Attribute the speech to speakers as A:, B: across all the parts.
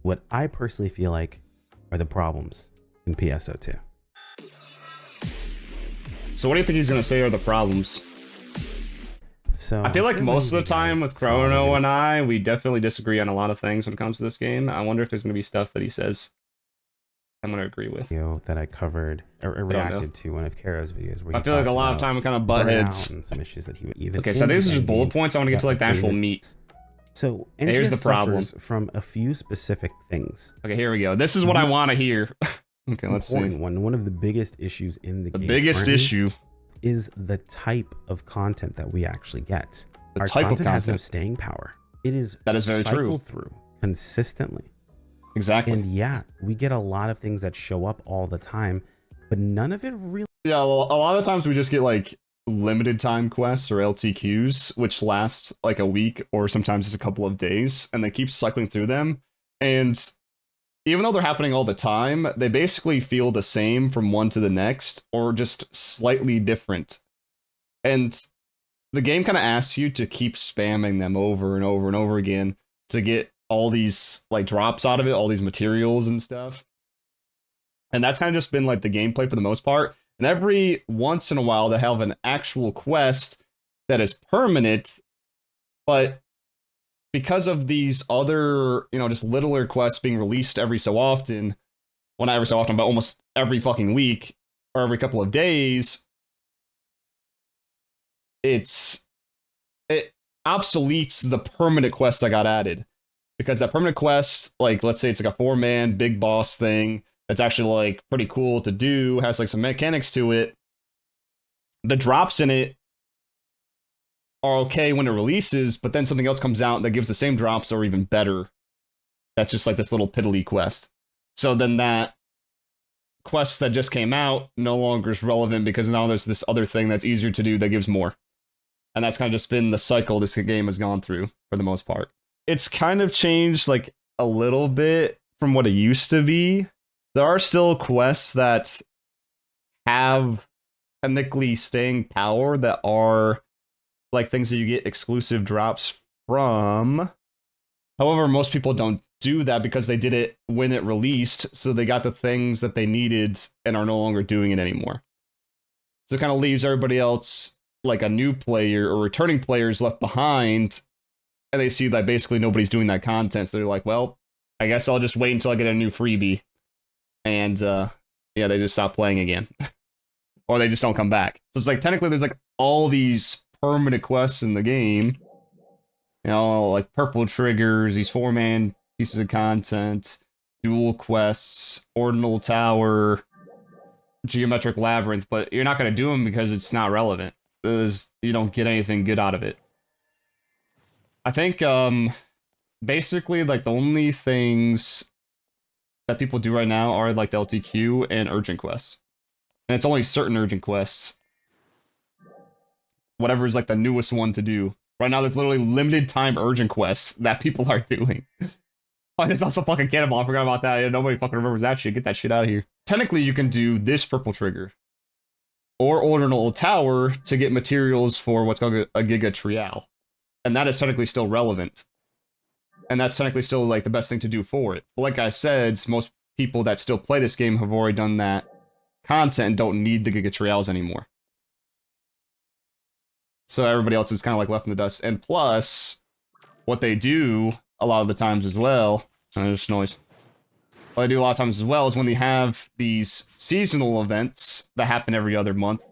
A: what I personally feel like are the problems in PSO2.
B: So what do you think he's going to say are the problems?
A: So
B: I feel like
A: sure
B: most of
A: many
B: the time
A: guys
B: with
A: saw
B: Chrono
A: the
B: and I, we definitely disagree on a lot of things when it comes to this game. I wonder if there's going to be stuff that he says I'm going to agree with.
A: video that I covered or
B: I don't know.
A: reacted to one of Karo's videos where he
B: I feel like a
A: talked
B: lot of
A: about
B: time we kind of butt heads.
A: and some issues that he would even.
B: Okay, so I think this is just bullet points. I want to get to like the actual meat.
A: So
B: Hey, here's the
A: NGS
B: problem.
A: suffers from a few specific things.
B: Okay, here we go. This is what I want to hear. Okay, let's see.
A: One of the biggest issues in the game.
B: The biggest issue
A: is the type of content that we actually get.
B: The
A: Our
B: type of
A: content has no
B: content.
A: staying power. It is
B: That is very true.
A: cycled through consistently.
B: Exactly.
A: And yeah, we get a lot of things that show up all the time, but none of it really.
B: Yeah, well, a lot of times we just get like limited time quests or LTQs, which last like a week or sometimes just a couple of days, and they keep cycling through them. And even though they're happening all the time, they basically feel the same from one to the next, or just slightly different. And the game kind of asks you to keep spamming them over and over and over again to get all these like drops out of it, all these materials and stuff. And that's kind of just been like the gameplay for the most part. And every once in a while they have an actual quest that is permanent, but because of these other, just littler quests being released every so often, well, not every so often, but almost every fucking week or every couple of days, it obsoletes the permanent quests that got added. Because that permanent quest, like, let's say it's like a 4-man big boss thing that's actually like pretty cool to do, has like some mechanics to it. The drops in it are okay when it releases, but then something else comes out that gives the same drops or even better. That's just like this little piddly quest. So then that quest that just came out no longer is relevant because now there's this other thing that's easier to do that gives more. And that's kind of just been the cycle this game has gone through for the most part. It's kind of changed like a little bit from what it used to be. There are still quests that have technically staying power that are like things that you get exclusive drops from. However, most people don't do that because they did it when it released, so they got the things that they needed and are no longer doing it anymore. So it kind of leaves everybody else, like a new player or returning players, left behind, and they see that basically nobody's doing that content, so they're like, well, I guess I'll just wait until I get a new freebie. And yeah, they just stop playing again. Or they just don't come back. So it's like, technically there's like all these permanent quests in the game. Like purple triggers, these 4-man pieces of content, dual quests, ordinal tower, geometric labyrinth, but you're not going to do them because it's not relevant. You don't get anything good out of it. I think basically like the only things that people do right now are like the LTQ and urgent quests. And it's only certain urgent quests. Whatever is like the newest one to do. Right now there's literally limited time urgent quests that people are doing. Oh, there's also fucking Cannonball. I forgot about that. Nobody fucking remembers that shit. Get that shit out of here. Technically you can do this purple trigger or ordinal tower to get materials for what's called a Giga Trial. And that is technically still relevant. And that's technically still like the best thing to do for it. But like I said, most people that still play this game have already done that content and don't need the Giga Trials anymore. So everybody else is kind of like left in the dust. And plus, what they do a lot of the times as well, there's noise. What they do a lot of times as well is when they have these seasonal events that happen every other month,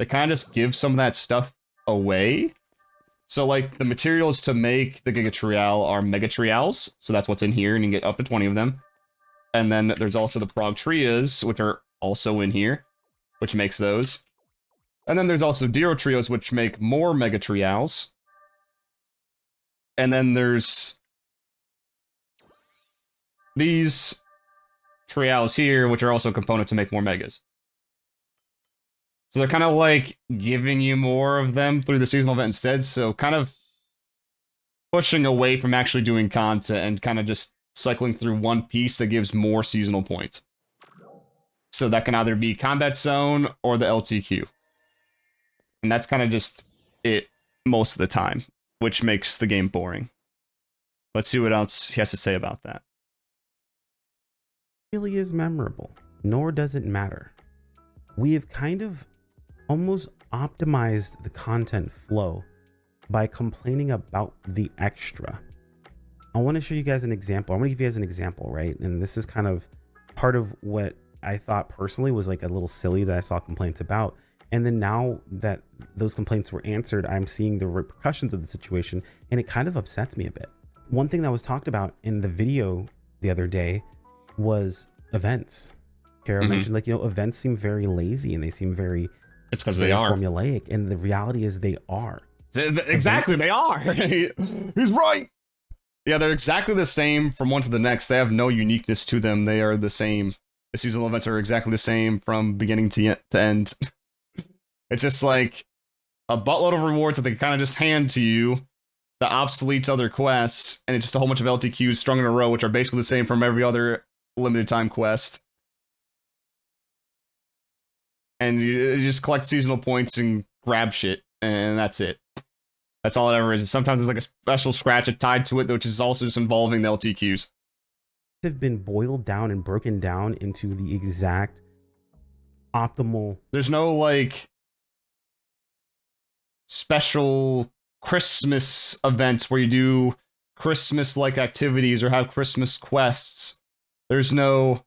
B: they kind of just give some of that stuff away. So like the materials to make the Giga Trial are Mega Trials, so that's what's in here, and you can get up to 20 of them. And then there's also the Prog Trias, which are also in here, which makes those. And then there's also Dero Trios, which make more Mega Trials. And then there's these Trials here, which are also a component to make more Megas. So they're kind of like giving you more of them through the seasonal event instead, so kind of pushing away from actually doing content and kind of just cycling through one piece that gives more seasonal points. So that can either be Combat Zone or the LTQ. And that's kind of just it most of the time, which makes the game boring. Let's see what else he has to say about that.
A: really is memorable, nor does it matter. We have kind of almost optimized the content flow by complaining about the extra. I want to show you guys an example. I want to give you guys an example, right? And this is kind of part of what I thought personally was like a little silly that I saw complaints about. And then now that those complaints were answered, I'm seeing the repercussions of the situation, and it kind of upsets me a bit. One thing that was talked about in the video the other day was events. Kara mentioned, like, you know, events seem very lazy and they seem very,
B: it's because they are
A: formulaic, and the reality is they are.
B: Exactly, they are. He's right. Yeah, they're exactly the same from one to the next. They have no uniqueness to them. They are the same. The seasonal events are exactly the same from beginning to end. It's just like a buttload of rewards that they kind of just hand to you that obsoletes other quests, and it's just a whole bunch of LTQs strung in a row, which are basically the same from every other limited time quest. And you just collect seasonal points and grab shit, and that's it. That's all it ever is. Sometimes there's like a special scratch tied to it, which is also just involving the LTQs.
A: Have been boiled down and broken down into the exact optimal.
B: There's no like special Christmas events where you do Christmas-like activities or have Christmas quests. There's no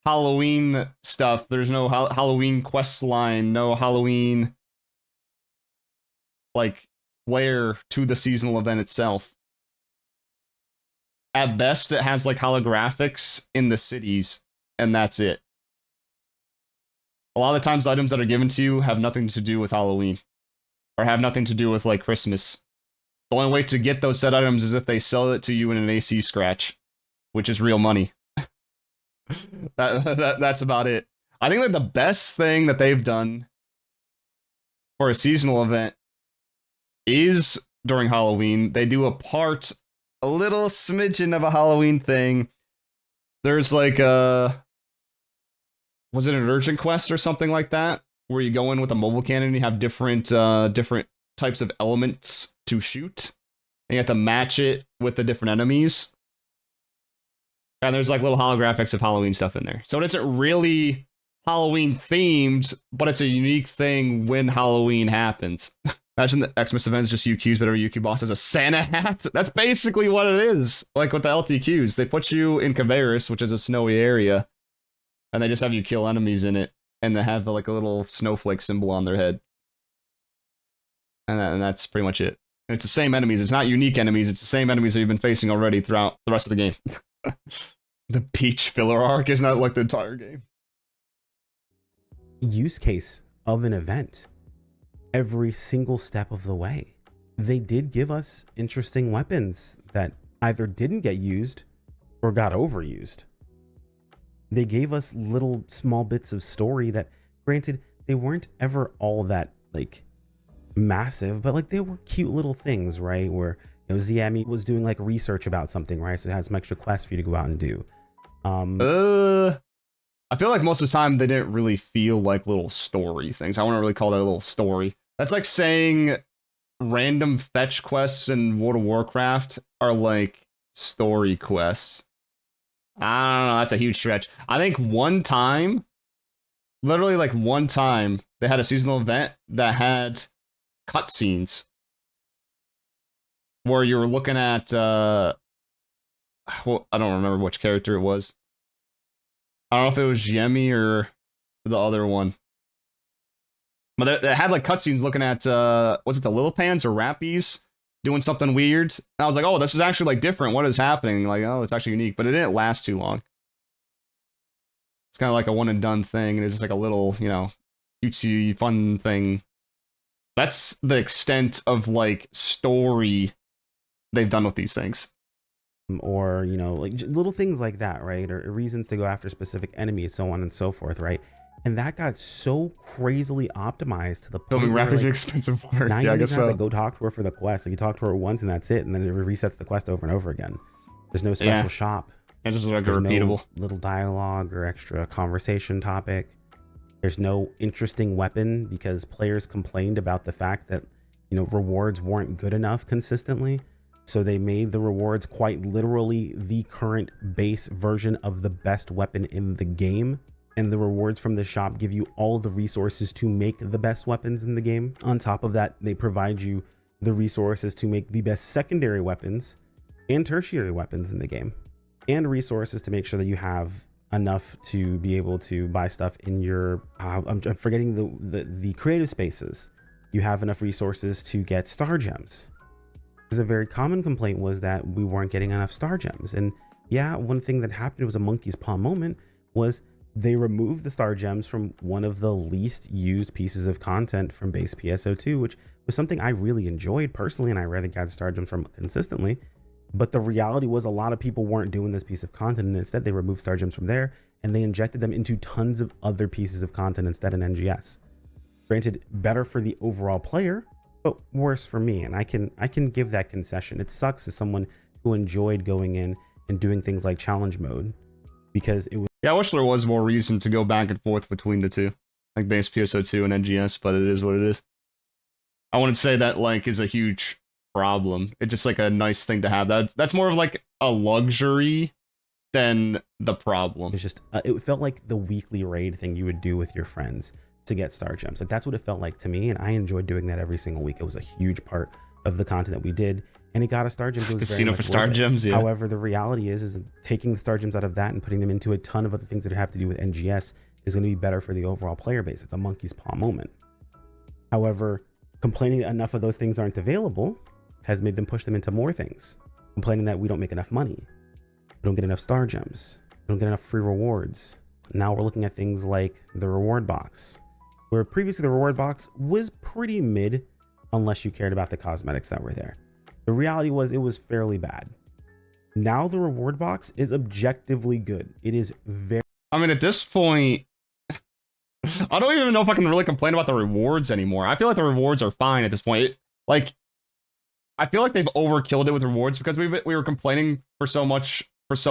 B: Halloween stuff. There's no Halloween quest line. No Halloween like flair to the seasonal event itself. At best, it has like holographics in the cities, and that's it. A lot of the times, items that are given to you have nothing to do with Halloween, or have nothing to do with like Christmas. The only way to get those set items is if they sell it to you in an AC scratch, which is real money. That's about it. I think that the best thing that they've done for a seasonal event is during Halloween. They do a little smidgen of a Halloween thing. There's like was it an urgent quest or something like that, where you go in with a mobile cannon and you have different types of elements to shoot, and you have to match it with the different enemies. And there's like little holographics of Halloween stuff in there. So it isn't really Halloween themed, but it's a unique thing when Halloween happens. Imagine the Xmas event is just UQs, but every UQ boss has a Santa hat. That's basically what it is. Like with the LTQs, they put you in Caveris, which is a snowy area, and they just have you kill enemies in it, and they have like a little snowflake symbol on their head. And that's pretty much it. And it's the same enemies. It's not unique enemies. It's the same enemies that you've been facing already throughout the rest of the game. The Peach filler arc is not like the entire game.
A: Use case of an event every single step of the way. They did give us interesting weapons that either didn't get used or got overused. They gave us little small bits of story that, granted, they weren't ever all that like massive, but like they were cute little things, right? Where it was Ziemi was doing like research about something, right? So it has some extra quests for you to go out and do.
B: I feel like most of the time they didn't really feel like little story things. I wouldn't really call that a little story. That's like saying random fetch quests in World of Warcraft are like story quests. I don't know, that's a huge stretch. I think one time, literally like one time, they had a seasonal event that had cutscenes where you were looking at, well, I don't remember which character it was. I don't know if it was Yemi or the other one. But they had like cutscenes looking at, was it the Lilipans or Rappies doing something weird? And I was like, oh, this is actually like different. What is happening? Like, oh, it's actually unique. But it didn't last too long. It's kind of like a one and done thing. And it's just like a little, you know, cutesy fun thing. That's the extent of like story they've done with these things.
A: Or, you know, like little things like that, right? Or reasons to go after specific enemies, so on and so forth, right? And that got so crazily optimized to the point
B: Filming
A: where,
B: Rappies
A: like,
B: expensive work.
A: now
B: Yeah, I
A: you
B: guess
A: don't have
B: so.
A: to go talk to her for the quest. Like, you talk to her once and that's it, and then it resets the quest over and over again. There's no special shop.
B: It's just like a
A: There's
B: repeatable.
A: no little dialogue or extra conversation topic. There's no interesting weapon because players complained about the fact that, you know, rewards weren't good enough consistently. So they made the rewards quite literally the current base version of the best weapon in the game. And the rewards from the shop give you all the resources to make the best weapons in the game. On top of that, they provide you the resources to make the best secondary weapons and tertiary weapons in the game, and resources to make sure that you have enough to be able to buy stuff in your, I'm forgetting the creative spaces. You have enough resources to get star gems. Because a very common complaint was that we weren't getting enough star gems. And yeah, one thing that happened was a monkey's paw moment was they removed the star gems from one of the least used pieces of content from base PSO2, which was something I really enjoyed personally, and I rarely got star gems from consistently. But the reality was a lot of people weren't doing this piece of content, and instead they removed star gems from there and they injected them into tons of other pieces of content instead in NGS. Granted, better for the overall player, but worse for me, and I can give that concession. It sucks as someone who enjoyed going in and doing things like challenge mode, because it was...
B: Yeah, I wish there was more reason to go back and forth between the two, like base PSO2 and NGS, but it is what it is. I wouldn't say that like is a huge problem. It's just like a nice thing to have. That's more of like a luxury than the problem.
A: It's just it felt like the weekly raid thing you would do with your friends to get star gems. Like that's what it felt like to me, and I enjoyed doing that every single week. It was a huge part of the content that we did, and it got us star gems. It was
B: Casino for star gems, yeah.
A: However, the reality is taking the star gems out of that and putting them into a ton of other things that have to do with NGS is going to be better for the overall player base. It's a monkey's paw moment. However, complaining that enough of those things aren't available has made them push them into more things. Complaining that we don't make enough money, we don't get enough star gems, we don't get enough free rewards. Now we're looking at things like the reward box, where previously the reward box was pretty mid unless you cared about the cosmetics that were there. The reality was it was fairly bad. Now the reward box is objectively good. It is very...
B: I mean, at this point, I don't even know if I can really complain about the rewards anymore. I feel like the rewards are fine at this point. I feel like they've overkilled it with rewards because we were complaining for so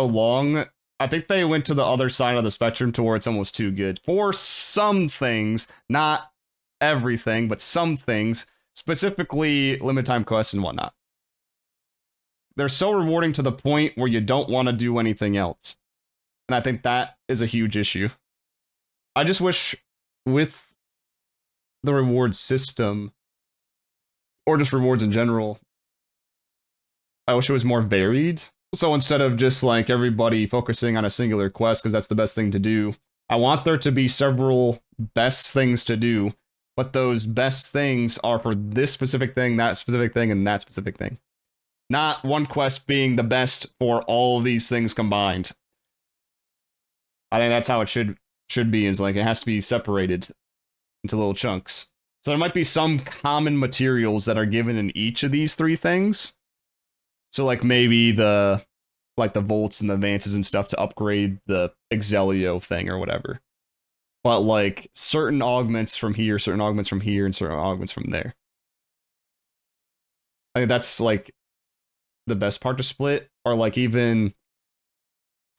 B: long. I think they went to the other side of the spectrum to where it's almost too good for some things, not everything, but some things, specifically limited time quests and whatnot. They're so rewarding to the point where you don't want to do anything else. And I think that is a huge issue. I just wish with the reward system, or just rewards in general, I wish it was more varied. So instead of just like everybody focusing on a singular quest because that's the best thing to do, I want there to be several best things to do, but those best things are for this specific thing, that specific thing, and that specific thing. Not one quest being the best for all of these things combined. I think that's how it should be, is like it has to be separated into little chunks. So there might be some common materials that are given in each of these three things. So like maybe the volts and the advances and stuff to upgrade the Exelio thing or whatever. But like certain augments from here, certain augments from here, and certain augments from there. I think that's like the best part to split, or like even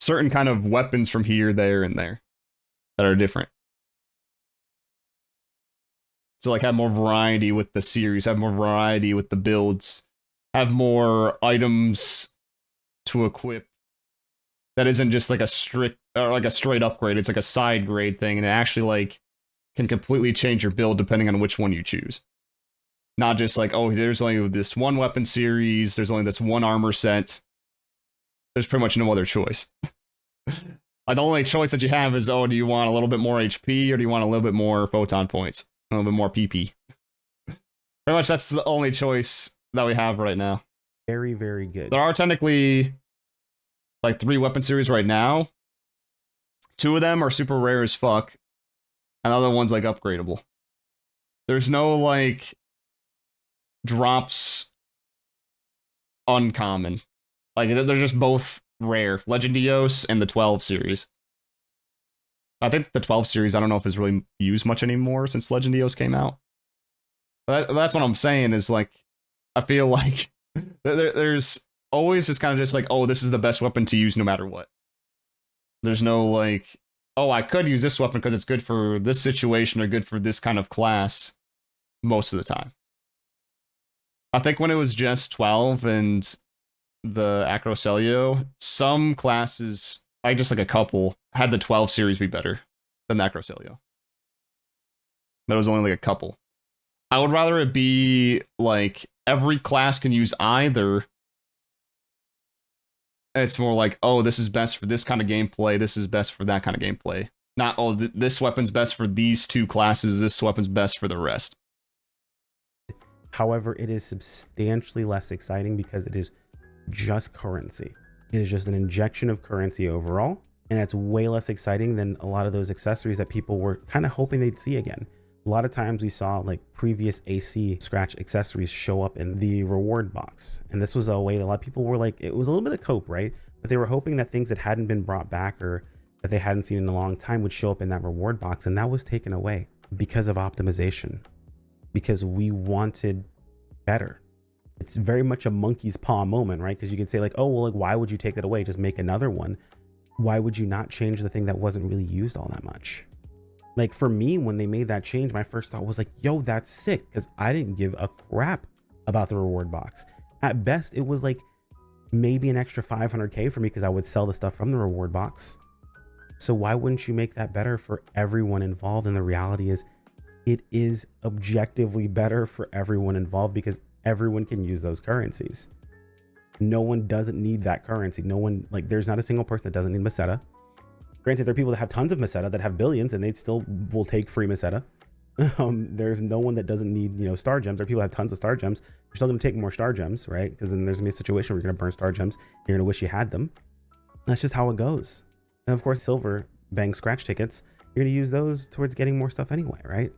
B: certain kind of weapons from here, there, and there that are different. So like have more variety with the series, have more variety with the builds, have more items to equip that isn't just like a strict or like a straight upgrade. It's like a side grade thing, and it actually like can completely change your build depending on which one you choose. Not just like, oh, there's only this one weapon series, there's only this one armor set. There's pretty much no other choice. The only choice that you have is, oh, do you want a little bit more HP or do you want a little bit more photon points? A little bit more PP. Pretty much that's the only choice that we have right now.
A: Very, very good.
B: There are technically like 3 weapon series right now. 2 of them are super rare as fuck. And the other one's like upgradable. There's no like drops uncommon. Like they're just both rare. Legendios and the 12 series. I think the 12 series, I don't know if it's really used much anymore since Legendios came out. That's what I'm saying is like, I feel like there's always this kind of just like, oh, this is the best weapon to use no matter what. There's no like, oh, I could use this weapon because it's good for this situation or good for this kind of class most of the time. I think when it was just 12 and the Acrocelio, some classes, like just like a couple, had the 12 series be better than the Acrocelio. That was only like a couple. I would rather it be like every class can use either. It's more like, oh, this is best for this kind of gameplay. This is best for that kind of gameplay. Not, oh, this weapon's best for these two classes. This weapon's best for the rest.
A: However, it is substantially less exciting because it is just currency. It is just an injection of currency overall. And it's way less exciting than a lot of those accessories that people were kind of hoping they'd see again. A lot of times we saw like previous AC scratch accessories show up in the reward box. And this was a way that a lot of people were like, it was a little bit of cope, right? But they were hoping that things that hadn't been brought back or that they hadn't seen in a long time would show up in that reward box. And that was taken away because of optimization, because we wanted better. It's very much a monkey's paw moment, right? Because you can say like, oh, well, like, why would you take that away? Just make another one. Why would you not change the thing that wasn't really used all that much? Like for me, when they made that change, my first thought was like, yo, that's sick. Because I didn't give a crap about the reward box. At best, it was like maybe an extra 500K for me because I would sell the stuff from the reward box. So why wouldn't you make that better for everyone involved? And the reality is it is objectively better for everyone involved because everyone can use those currencies. No one doesn't need that currency. No one, like, there's not a single person that doesn't need Meseta. Granted, there are people that have tons of Meseta that have billions and they still will take free Meseta. There's no one that doesn't need, you know, star gems. There are people that have tons of star gems. You're still going to take more star gems, right? Because then there's going to be a situation where you're going to burn star gems. You're going to wish you had them. That's just how it goes. And of course, silver bang scratch tickets, you're going to use those towards getting more stuff anyway, right?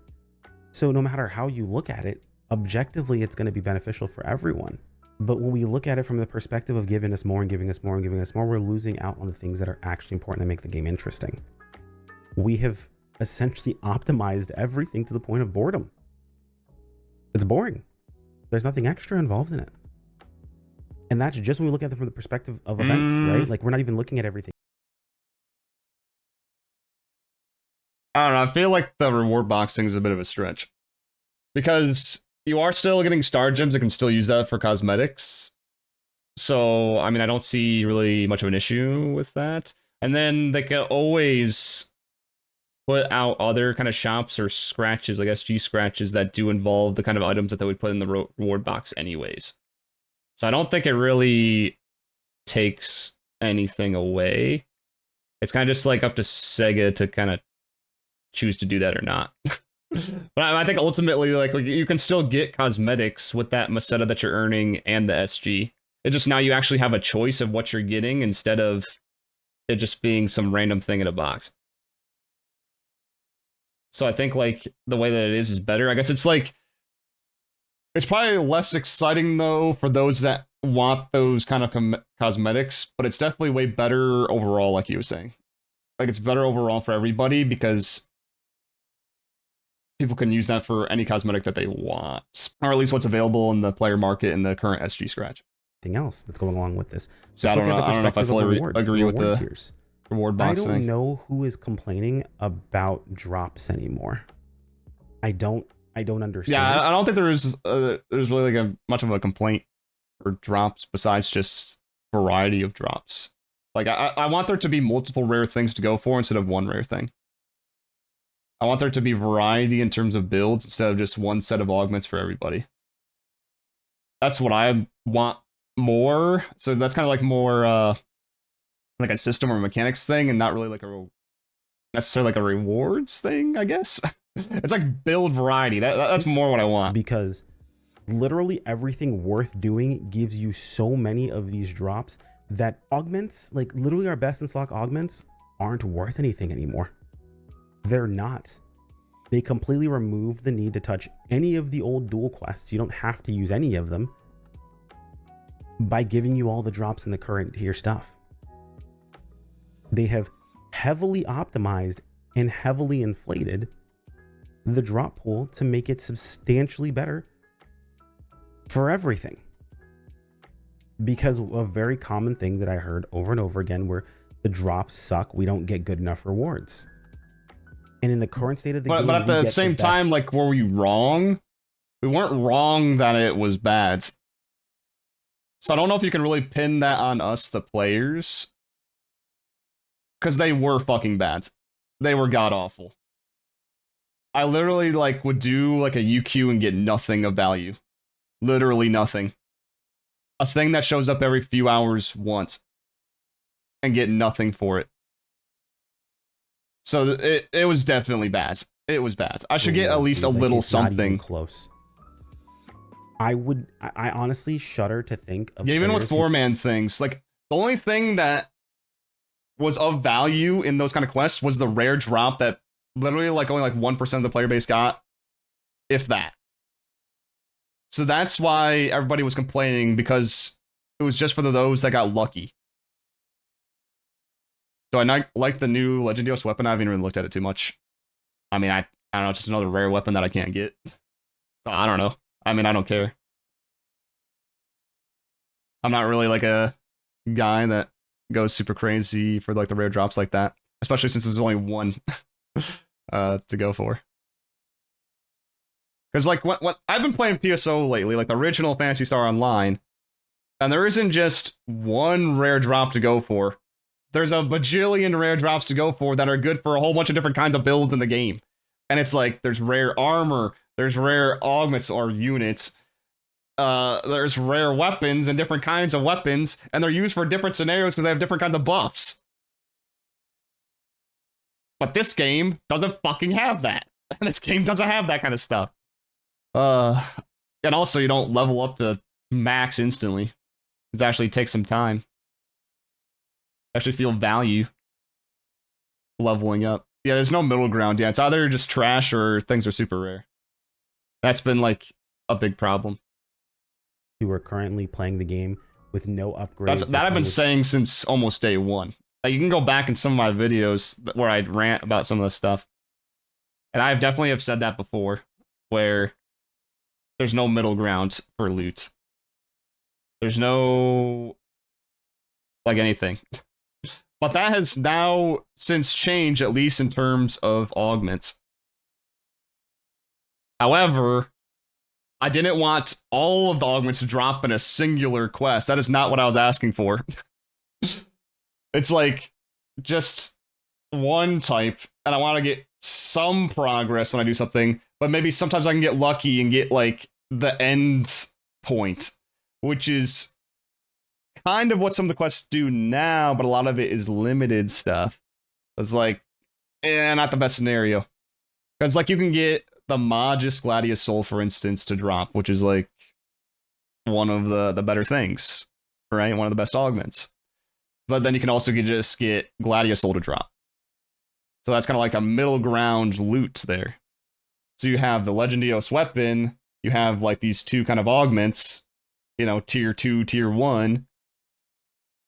A: So no matter how you look at it, objectively, it's going to be beneficial for everyone. But when we look at it from the perspective of giving us more and giving us more and giving us more, we're losing out on the things that are actually important that make the game interesting. We have essentially optimized everything to the point of boredom. It's boring. There's nothing extra involved in it. And that's just when we look at it from the perspective of events, right? Like we're not even looking at everything.
B: I don't know. I feel like the reward box thing is a bit of a stretch. Because you are still getting star gems and can still use that for cosmetics. So, I mean, I don't see really much of an issue with that. And then they can always put out other kind of shops or scratches, like SG scratches, that do involve the kind of items that they would put in the reward box anyways. So I don't think it really takes anything away. It's kind of just like up to SEGA to kind of choose to do that or not. But I think ultimately, like, you can still get cosmetics with that Meseta that you're earning and the SG. It's just now you actually have a choice of what you're getting instead of it just being some random thing in a box. So I think, like, the way that it is better. I guess it's like, it's probably less exciting though for those that want those kind of cosmetics, but it's definitely way better overall, like you were saying. Like, it's better overall for everybody because people can use that for any cosmetic that they want, or at least what's available in the player market in the current SG scratch.
A: Anything else that's going along with this.
B: So I don't know if I fully agree with the
A: tiers.
B: Reward box thing.
A: I don't know who is complaining about drops anymore. I don't understand.
B: Yeah, I don't think there's really like much of a complaint for drops besides just variety of drops. Like I want there to be multiple rare things to go for instead of one rare thing. I want there to be variety in terms of builds instead of just one set of augments for everybody. That's what I want more. So that's kind of like more like a system or mechanics thing and not really like necessarily like a rewards thing, I guess. It's like build variety. That's more what I want.
A: Because literally everything worth doing gives you so many of these drops that augments, like literally our best in stock augments, aren't worth anything anymore. They're not. They completely remove the need to touch any of the old dual quests. You don't have to use any of them by giving you all the drops in the current tier stuff. They have heavily optimized and heavily inflated the drop pool to make it substantially better for everything. Because a very common thing that I heard over and over again where the drops suck, we don't get good enough rewards. And in the current state of the game,
B: but at the same time, like, were we wrong? We weren't wrong that it was bad. So I don't know if you can really pin that on us, the players, because they were fucking bad. They were god awful. I literally like would do like a UQ and get nothing of value. Literally nothing. A thing that shows up every few hours once and get nothing for it. So it was definitely bad. It was bad. I should get at least a little something.
A: Not even close. I honestly shudder to think of
B: even with 4-man things. Like the only thing that was of value in those kind of quests was the rare drop that literally like only like 1% of the player base got, if that. So that's why everybody was complaining, because it was just for those that got lucky. Do I not like the new Legendios weapon? I haven't even looked at it too much. I mean, I don't know, just another rare weapon that I can't get. So I don't know. I mean, I don't care. I'm not really like a guy that goes super crazy for like the rare drops like that, especially since there's only one to go for. Because like what I've been playing PSO lately, like the original Phantasy Star Online, and there isn't just one rare drop to go for. There's a bajillion rare drops to go for that are good for a whole bunch of different kinds of builds in the game. And it's like there's rare armor, there's rare augments or units, there's rare weapons and different kinds of weapons, and they're used for different scenarios because they have different kinds of buffs. But this game doesn't fucking have that. And this game doesn't have that kind of stuff. And also you don't level up to max instantly. It actually takes some time. Actually feel value leveling up. Yeah, there's no middle ground. Yeah, it's either just trash or things are super rare. That's been like a big problem.
A: Who are currently playing the game with no upgrades.
B: That I've been saying since almost day one. Like, you can go back in some of my videos where I rant about some of this stuff. And I definitely have said that before, where there's no middle ground for loot. There's no like anything. But that has now since changed, at least in terms of augments. However, I didn't want all of the augments to drop in a singular quest. That is not what I was asking for. It's like just one type, and I want to get some progress when I do something, but maybe sometimes I can get lucky and get like the end point, which is kind of what some of the quests do now, but a lot of it is limited stuff. It's like, not the best scenario. Because like you can get the Magis Gladius Soul, for instance, to drop, which is like one of the better things, right? One of the best augments. But then you can also just get Gladius Soul to drop. So that's kind of like a middle ground loot there. So you have the Legendios weapon, you have like these two kind of augments, you know, tier 2, tier 1,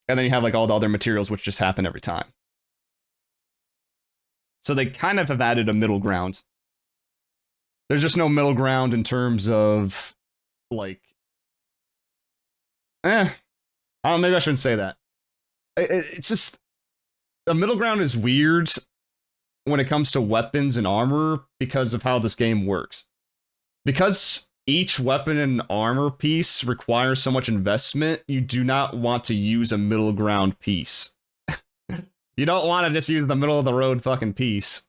B: and then you have like all the other materials which just happen every time. So they kind of have added a middle ground. There's just no middle ground in terms of like, I don't know, maybe I shouldn't say that. It's just, the middle ground is weird when it comes to weapons and armor because of how this game works. Because each weapon and armor piece requires so much investment, you do not want to use a middle ground piece. You don't want to just use the middle of the road fucking piece,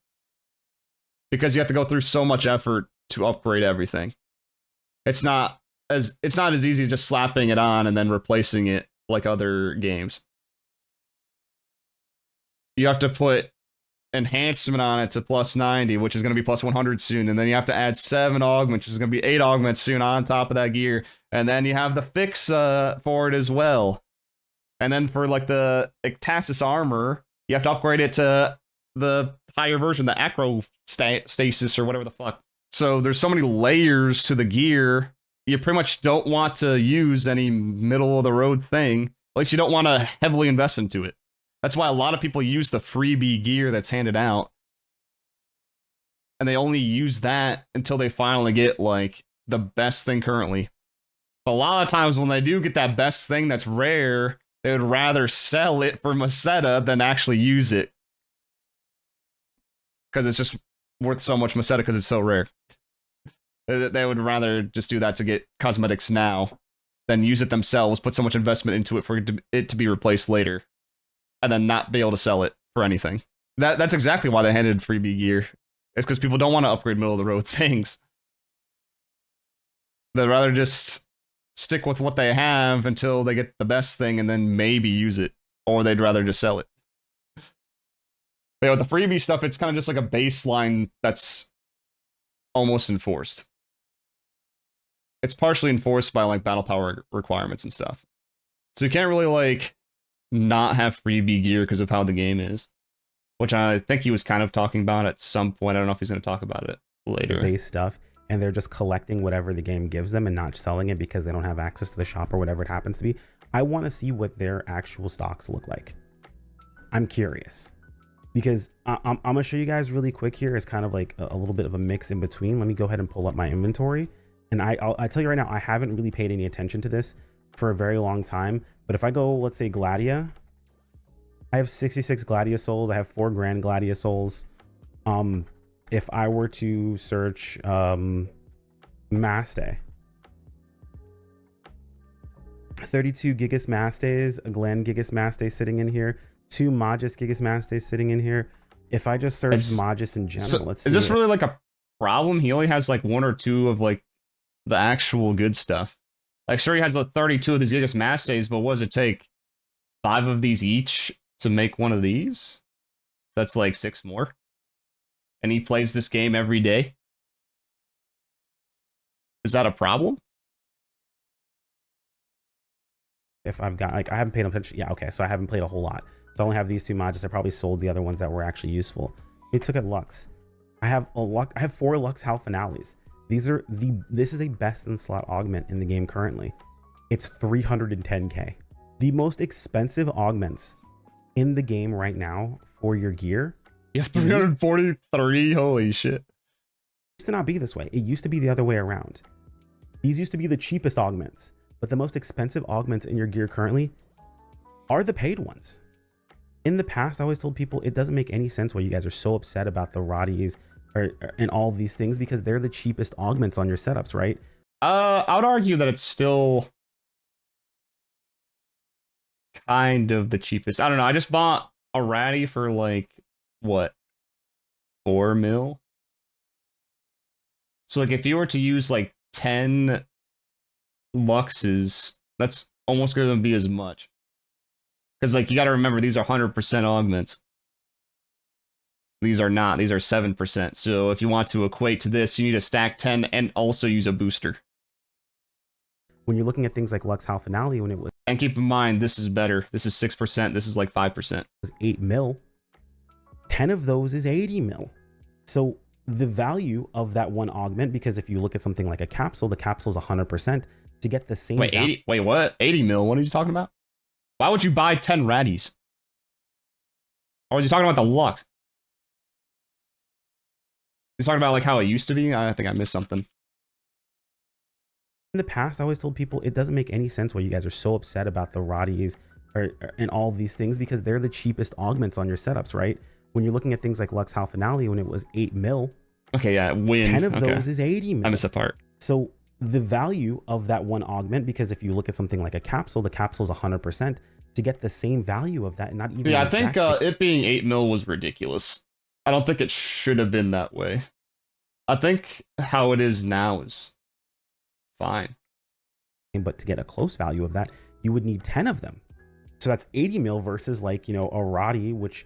B: because you have to go through so much effort to upgrade everything. It's not as easy as just slapping it on and then replacing it like other games. You have to put enhancement on it to plus 90, which is going to be plus 100 soon, and then you have to add 7 augments, which is going to be 8 augments soon on top of that gear, and then you have the fix for it as well. And then for like the Ectasis armor, you have to upgrade it to the higher version, the Acro Stasis or whatever the fuck. So there's so many layers to the gear, you pretty much don't want to use any middle of the road thing. At least you don't want to heavily invest into it. That's why a lot of people use the freebie gear that's handed out. And they only use that until they finally get, like, the best thing currently. But a lot of times when they do get that best thing that's rare, they would rather sell it for Meseta than actually use it. Because it's just worth so much Meseta because it's so rare. They would rather just do that to get cosmetics now then use it themselves, put so much investment into it for it to be replaced later, and then not be able to sell it for anything. That's exactly why they handed freebie gear. It's because people don't want to upgrade middle of the road things. They'd rather just stick with what they have until they get the best thing and then maybe use it, or they'd rather just sell it. But with the freebie stuff, it's kind of just like a baseline that's almost enforced. It's partially enforced by like battle power requirements and stuff. So you can't really like not have freebie gear because of how the game is, which I think he was kind of talking about at some point. I don't know if he's going to talk about it later.
A: The base stuff, and they're just collecting whatever the game gives them and not selling it because they don't have access to the shop or whatever it happens to be. I want to see what their actual stocks look like. I'm curious because I'm going to show you guys really quick here. It's kind of like a little bit of a mix in between. Let me go ahead and pull up my inventory. And I'll tell you right now, I haven't really paid any attention to this for a very long time. But if I go, let's say Gladia, I have 66 Gladia souls. I have 4 Grand Gladia souls. If I were to search Maste, 32 Gigas Mastes, a Glen Gigas Maste sitting in here, 2 Magis Gigas Mastes sitting in here. If I just search Magis in general,
B: so
A: let's see.
B: Is this really like a problem? He only has like 1 or 2 of like the actual good stuff. Like, sure, he has the 32 of these Gigas Mastes, but what does it take? 5 of these each to make one of these? That's like 6 more. And he plays this game every day. Is that a problem?
A: If I've got, like, I haven't paid attention. Yeah, okay, so I haven't played a whole lot. So I only have these 2 modules. I probably sold the other ones that were actually useful. We took at Lux. I have 4 Lux Hal Finales. This is a best in slot augment in the game currently. It's 310k. The most expensive augments in the game right now for your gear.
B: You have 343. Holy shit.
A: It used to not be this way. It used to be the other way around. These used to be the cheapest augments, but the most expensive augments in your gear currently are the paid ones. In the past, I always told people it doesn't make any sense why you guys are so upset about the Roddies and all of these things, because they're the cheapest augments on your setups, right?
B: I would argue that it's still kind of the cheapest. I don't know. I just bought a Ratty for like, what, 4 mil? So like if you were to use like 10 Luxes, that's almost going to be as much. Because like you got to remember, these are 100% augments. These are not. These are 7%. So if you want to equate to this, you need to stack 10 and also use a booster.
A: When you're looking at things like Lux Hal Finale, when it was...
B: And keep in mind, this is better. This is 6%. This is like 5%.
A: 8 mil. 10 of those is 80 mil. So the value of that one augment, because if you look at something like a capsule, the capsule is 100% to get the same...
B: Wait, 80? Wait, what? 80 mil? What are you talking about? Why would you buy 10 Raddies? Or was you talking about the Lux? He's talking about like how it used to be? I think I missed something.
A: In the past, I always told people it doesn't make any sense why you guys are so upset about the Roddies and all of these things, because they're the cheapest augments on your setups, right? When you're looking at things like Lux Hal Finale, when it was 8 mil.
B: Okay, yeah, win.
A: 10 of those is 80 mil.
B: I missed that part.
A: So the value of that one augment, because if you look at something like a capsule, the capsule is 100% to get the same value of that, and not even...
B: Yeah, I think it being 8 mil was ridiculous. I don't think it should have been that way. I think how it is now is fine.
A: But to get a close value of that, you would need 10 of them. So that's 80 mil versus like, you know, a Roddy, which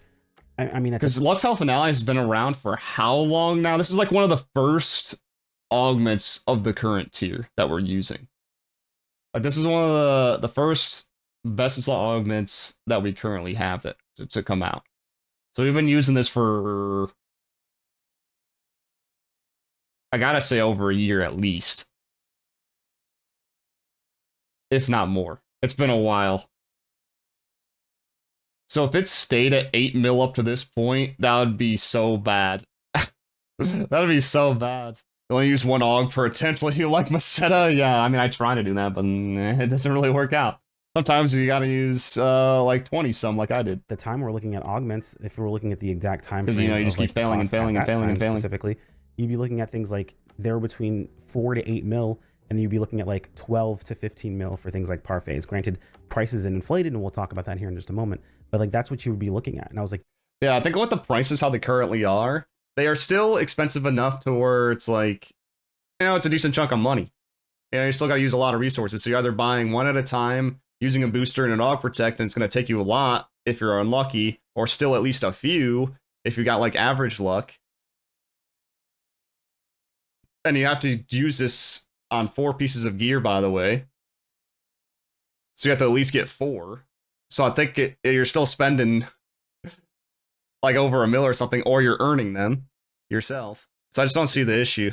A: I mean...
B: Because Lux Hal Finale has been around for how long now? This is like one of the first augments of the current tier that we're using. Like this is one of the first best in slot augments that we currently have that to come out. So we've been using this for, I gotta say, over a year at least, if not more. It's been a while. So if it stayed at 8 mil up to this point, that would be so bad. That would be so bad. You only use one aug per attempt. You like Maceta? Yeah, I mean, I try to do that, but it doesn't really work out. Sometimes you gotta use like 20 some, like I did.
A: The time we're looking at augments, if we're looking at the exact time frame,
B: because you know you just keep failing and failing and failing and failing.
A: Specifically, you'd be looking at things like they're between 4 to 8 mil, and you'd be looking at like 12 to 15 mil for things like parfaits. Granted, prices and inflated, and we'll talk about that here in just a moment. But like that's what you would be looking at. And I was like,
B: yeah, I think with the prices how they currently are, they are still expensive enough to where it's like, it's a decent chunk of money. You still got to use a lot of resources. So you're either buying one at a time, using a booster and an Aug Protect, and it's going to take you a lot if you're unlucky, or still at least a few if you got like average luck. And you have to use this on 4 pieces of gear, by the way. So you have to at least get 4. So I think you're still spending like over $1 million or something, or you're earning them yourself. So I just don't see the issue.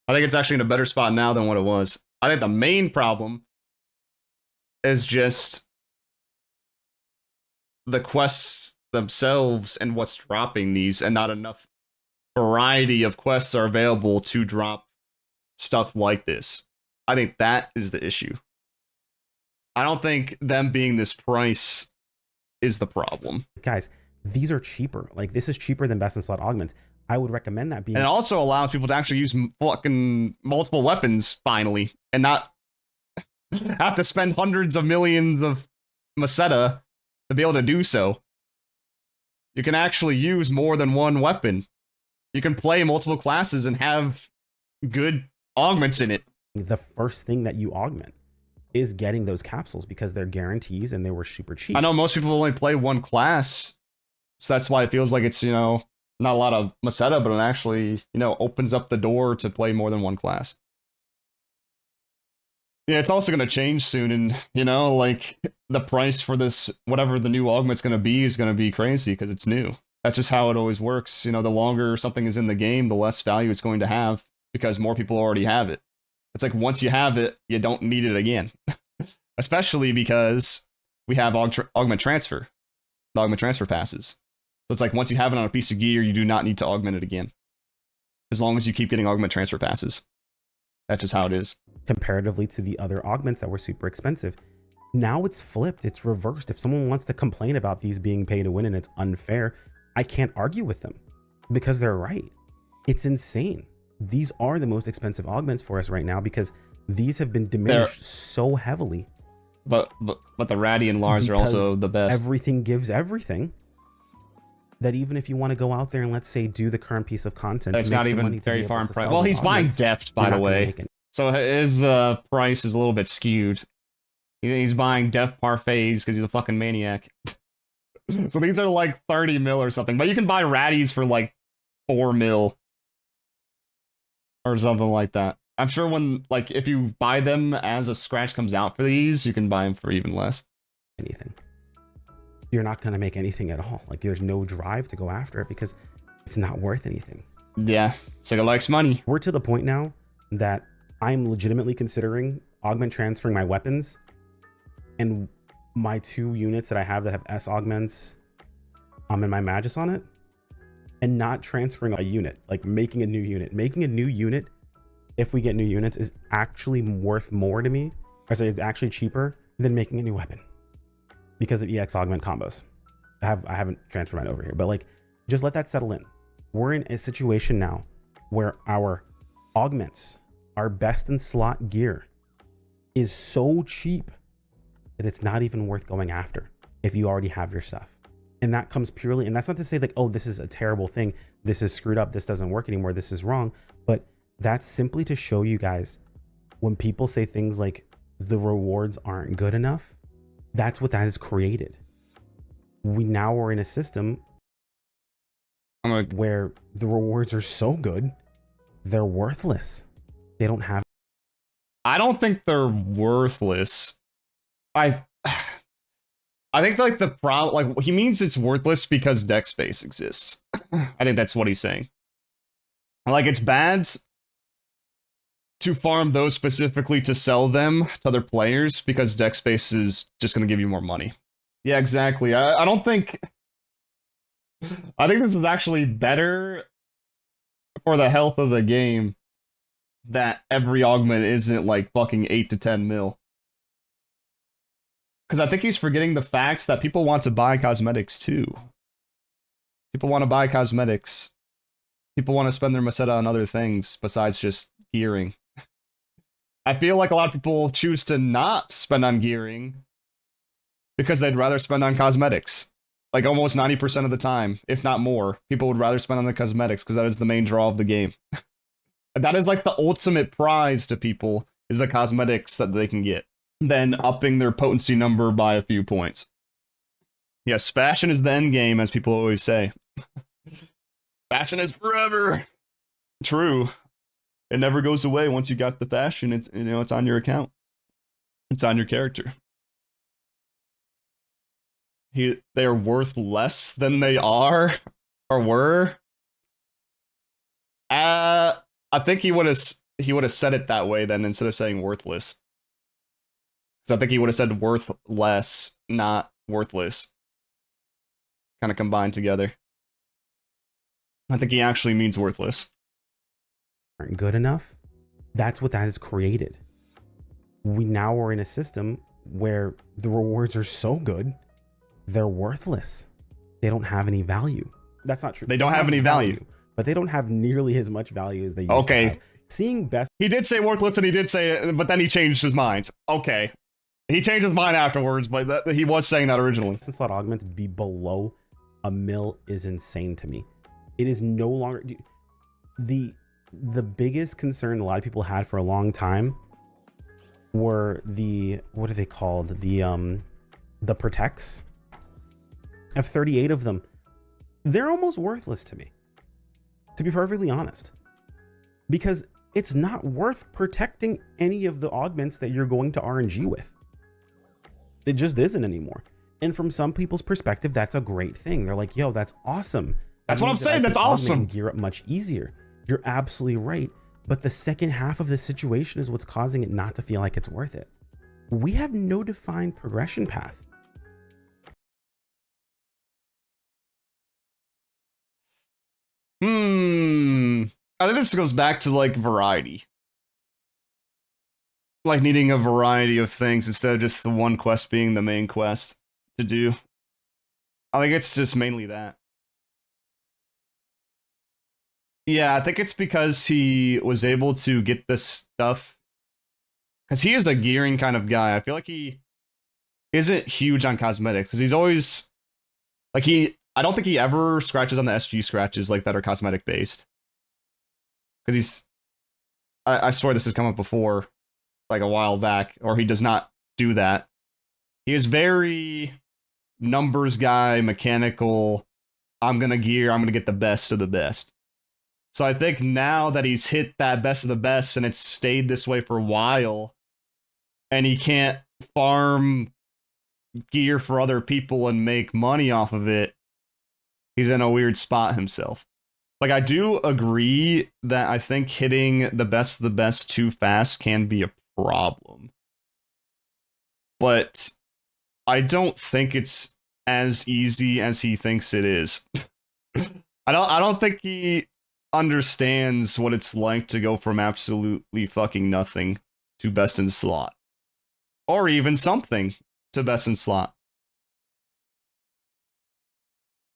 B: I think it's actually in a better spot now than what it was. I think the main problem is just the quests themselves and what's dropping these, and not enough variety of quests are available to drop stuff like this. I think that is the issue. I don't think them being this price is the problem.
A: Guys, these are cheaper. Like, this is cheaper than best in slot augments. I would recommend that being.
B: And it also allows people to actually use fucking multiple weapons finally, and not have to spend hundreds of millions of Meseta to be able to do so. You can actually use more than one weapon. You can play multiple classes and have good augments in it.
A: The first thing that you augment is getting those capsules because they're guarantees and they were super cheap.
B: I know most people only play one class, so that's why it feels like it's, not a lot of Meseta, but it actually, opens up the door to play more than one class. Yeah, it's also going to change soon, and, like, the price for this, whatever the new augment's going to be crazy because it's new. That's just how it always works. The longer something is in the game, the less value it's going to have because more people already have it. It's like once you have it, you don't need it again. Especially because we have augment transfer. The augment transfer passes. So it's like once you have it on a piece of gear, you do not need to augment it again. As long as you keep getting augment transfer passes. That's just how it is.
A: Comparatively to the other augments that were super expensive. Now it's flipped. It's reversed. If someone wants to complain about these being pay to win and it's unfair, I can't argue with them because they're right. It's insane. These are the most expensive augments for us right now because these have been diminished so heavily.
B: But the Ratty and Lars are also the best.
A: Everything gives everything. That even if you want to go out there and let's say do the current piece of content,
B: it's not even very far in price. Well, he's buying Deft, by the way. So his price is a little bit skewed. He's buying Deft Parfaits because he's a fucking maniac. So these are like 30 mil or something. But you can buy Ratties for like 4 mil. Or something like that. I'm sure when, like, if you buy them as a scratch comes out for these, you can buy them for even less.
A: Anything. You're not going to make anything at all. Like, there's no drive to go after it because it's not worth anything.
B: Yeah, SEGA likes money.
A: We're to the point now that I'm legitimately considering augment transferring my weapons and my 2 units that I have that have S augments and my Magus on it, and not transferring a unit, like making a new unit. Making a new unit, if we get new units, is actually worth more to me, or sorry, it's actually cheaper than making a new weapon because of EX augment combos. I haven't transferred mine over here, but like, just let that settle in. We're in a situation now where our augments, our best in slot gear, is so cheap that it's not even worth going after if you already have your stuff. And that comes purely, and that's not to say like, oh, this is a terrible thing. This is screwed up. This doesn't work anymore. This is wrong. But that's simply to show you guys when people say things like the rewards aren't good enough, that's what that has created. We now are in a system where the rewards are so good, they're worthless. They don't have.
B: I don't think they're worthless. I think like the problem, like he means it's worthless because deck space exists. I think that's what he's saying. Like it's bad to farm those specifically to sell them to other players because deck space is just going to give you more money. Yeah, exactly. I don't think. I think this is actually better for the health of the game that every augment isn't like fucking 8 to 10 mil. Because I think he's forgetting the fact that people want to buy cosmetics too. People want to buy cosmetics. People want to spend their Meseta on other things besides just gearing. I feel like a lot of people choose to not spend on gearing because they'd rather spend on cosmetics. Like almost 90% of the time, if not more, people would rather spend on the cosmetics because that is the main draw of the game. That is like the ultimate prize to people, is the cosmetics that they can get, then upping their potency number by a few points. Yes, fashion is the end game, as people always say. Fashion is forever. True. It never goes away once you got the fashion. It's, you know, it's on your account. It's on your character. They are worth less than they are or were. I think he would have said it that way then instead of saying worthless. Because I think he would have said worth less, not worthless. Kind of combined together. I think he actually means worthless.
A: Aren't good enough. That's what that has created. We now are in a system where the rewards are so good, they're worthless. They don't have any value. That's not true.
B: They don't have any value.
A: But they don't have nearly as much value as they used to have. Seeing best.
B: He did say worthless and he did say it, but then he changed his mind. Okay. He changed his mind afterwards, but he was saying that originally.
A: Best in slot augments be below a mil is insane to me. It is no longer the biggest concern a lot of people had for a long time were the, what are they called? The protects. I have 38 of them. They're almost worthless to me, to be perfectly honest, because it's not worth protecting any of the augments that you're going to RNG with. It just isn't anymore. And from some people's perspective, that's a great thing. They're like, yo, that's awesome.
B: That's what I'm saying. That's awesome.
A: Gear up much easier. You're absolutely right. But the second half of the situation is what's causing it not to feel like it's worth it. We have no defined progression path.
B: I think this goes back to like variety. Like needing a variety of things instead of just the one quest being the main quest to do. I think it's just mainly that. Yeah, I think it's because he was able to get this stuff. Because he is a gearing kind of guy. I feel like he isn't huge on cosmetics. Because he's always... Like I don't think he ever scratches on the SG scratches like that are cosmetic based. Because he's... I swear this has come up before. Like a while back. Or he does not do that. He is very... numbers guy, mechanical. I'm going to gear. I'm going to get the best of the best. So I think now that he's hit that best of the best and it's stayed this way for a while, and he can't farm gear for other people and make money off of it, he's in a weird spot himself. Like, I do agree that I think hitting the best of the best too fast can be a problem. But I don't think it's as easy as he thinks it is. I don't think he understands what it's like to go from absolutely fucking nothing to best in slot. Or even something to best in slot.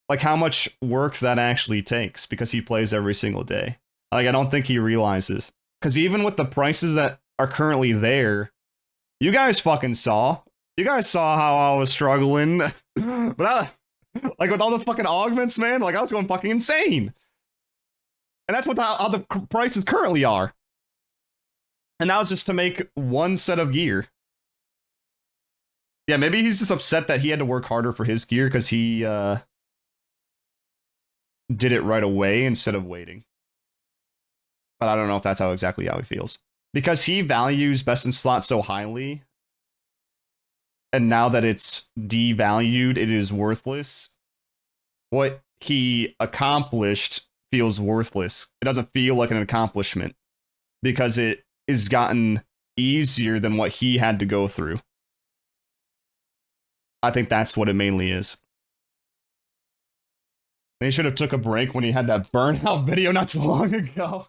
B: Like how much work that actually takes because he plays every single day. Like I don't think he realizes. Because even with the prices that are currently there, you guys fucking saw. You guys saw how I was struggling. But like with all those fucking augments, man, like I was going fucking insane. And that's what how the prices currently are. And that was just to make one set of gear. Yeah, maybe he's just upset that he had to work harder for his gear because he did it right away instead of waiting. But I don't know if that's exactly how he feels. Because he values best in slot so highly. And now that it's devalued, it is worthless. What he accomplished feels worthless. It doesn't feel like an accomplishment because it is gotten easier than what he had to go through. I think that's what it mainly is. They should have took a break when he had that burnout video not so long ago.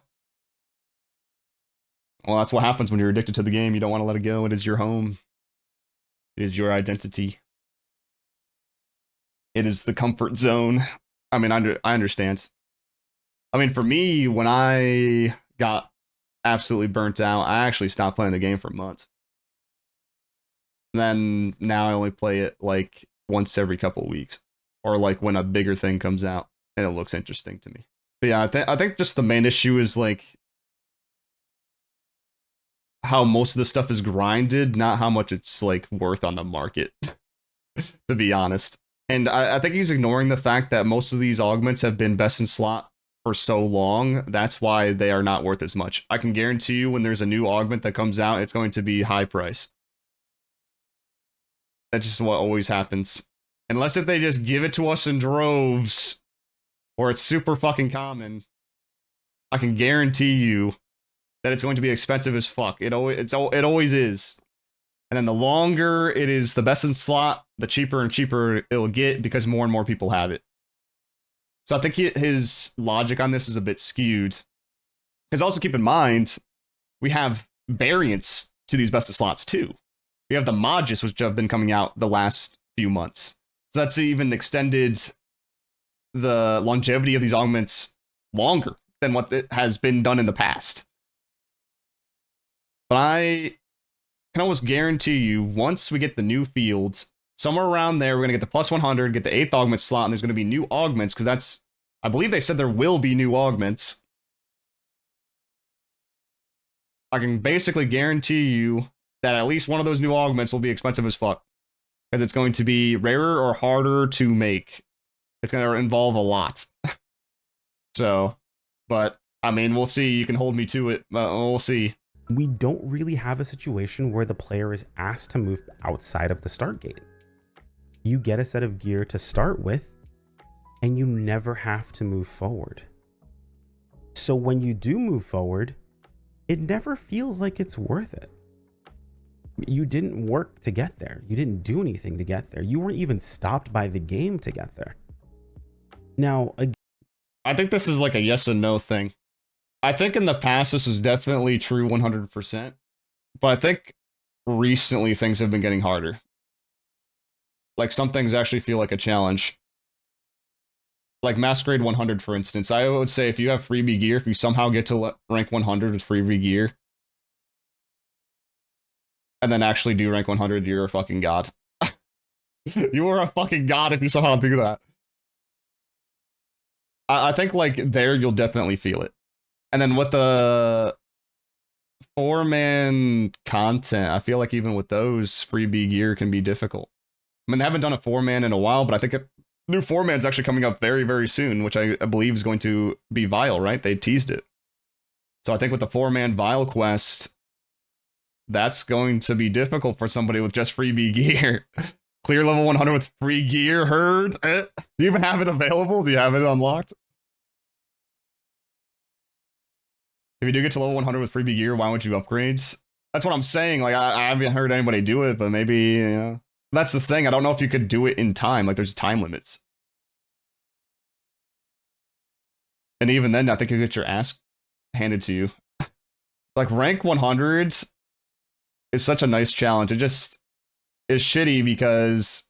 B: Well, that's what happens when you're addicted to the game. You don't want to let it go. It is your home. It is your identity. It is the comfort zone. I mean, I understand. I mean, for me, when I got absolutely burnt out. I actually stopped playing the game for months. And then now I only play it like once every couple of weeks, or like when a bigger thing comes out and it looks interesting to me. But yeah, I think just the main issue is like how most of the stuff is grinded, not how much it's like worth on the market, to be honest. And I think he's ignoring the fact that most of these augments have been best in slot for so long. That's why they are not worth as much. I can guarantee you when there's a new augment that comes out, it's going to be high price. That's just what always happens. Unless if they just give it to us in droves, or it's super fucking common, I can guarantee you that it's going to be expensive as fuck. It always is. And then the longer it is the best in slot, the cheaper and cheaper it'll get because more and more people have it. So I think his logic on this is a bit skewed. Because also keep in mind, we have variants to these best of slots too. We have the Modges, which have been coming out the last few months. So that's even extended the longevity of these augments longer than what it has been done in the past. But I can almost guarantee you, once we get the new fields, somewhere around there, we're going to get the plus 100, get the 8th augment slot, and there's going to be new augments, because that's, I believe they said there will be new augments. I can basically guarantee you that at least one of those new augments will be expensive as fuck. Because it's going to be rarer or harder to make. It's going to involve a lot. So, but, I mean, we'll see. You can hold me to it, but we'll see.
A: We don't really have a situation where the player is asked to move outside of the start gate. You get a set of gear to start with, and you never have to move forward. So when you do move forward, it never feels like it's worth it. You didn't work to get there. You didn't do anything to get there. You weren't even stopped by the game to get there. Now,
B: I think this is like a yes and no thing. I think in the past, this is definitely true 100%. But I think recently things have been getting harder. Like some things actually feel like a challenge. Like Masquerade 100, for instance. I would say if you have freebie gear, if you somehow get to rank 100 with freebie gear, and then actually do rank 100, you're a fucking god. You are a fucking god if you somehow do that. I think like there you'll definitely feel it. And then with the 4-man content, I feel like even with those, freebie gear can be difficult. I mean, they haven't done a 4-man in a while, but I think a new 4-man's actually coming up very, very soon, which I believe is going to be Vile, right? They teased it. So I think with the 4-man Vile quest, that's going to be difficult for somebody with just freebie gear. Clear level 100 with free gear, heard? Do you even have it available? Do you have it unlocked? If you do get to level 100 with freebie gear, why would you upgrade? That's what I'm saying. Like, I haven't heard anybody do it, but maybe, you know. That's the thing. I don't know if you could do it in time. Like, there's time limits. And even then, I think you get your ass handed to you. Like, rank 100 is such a nice challenge. It just is shitty because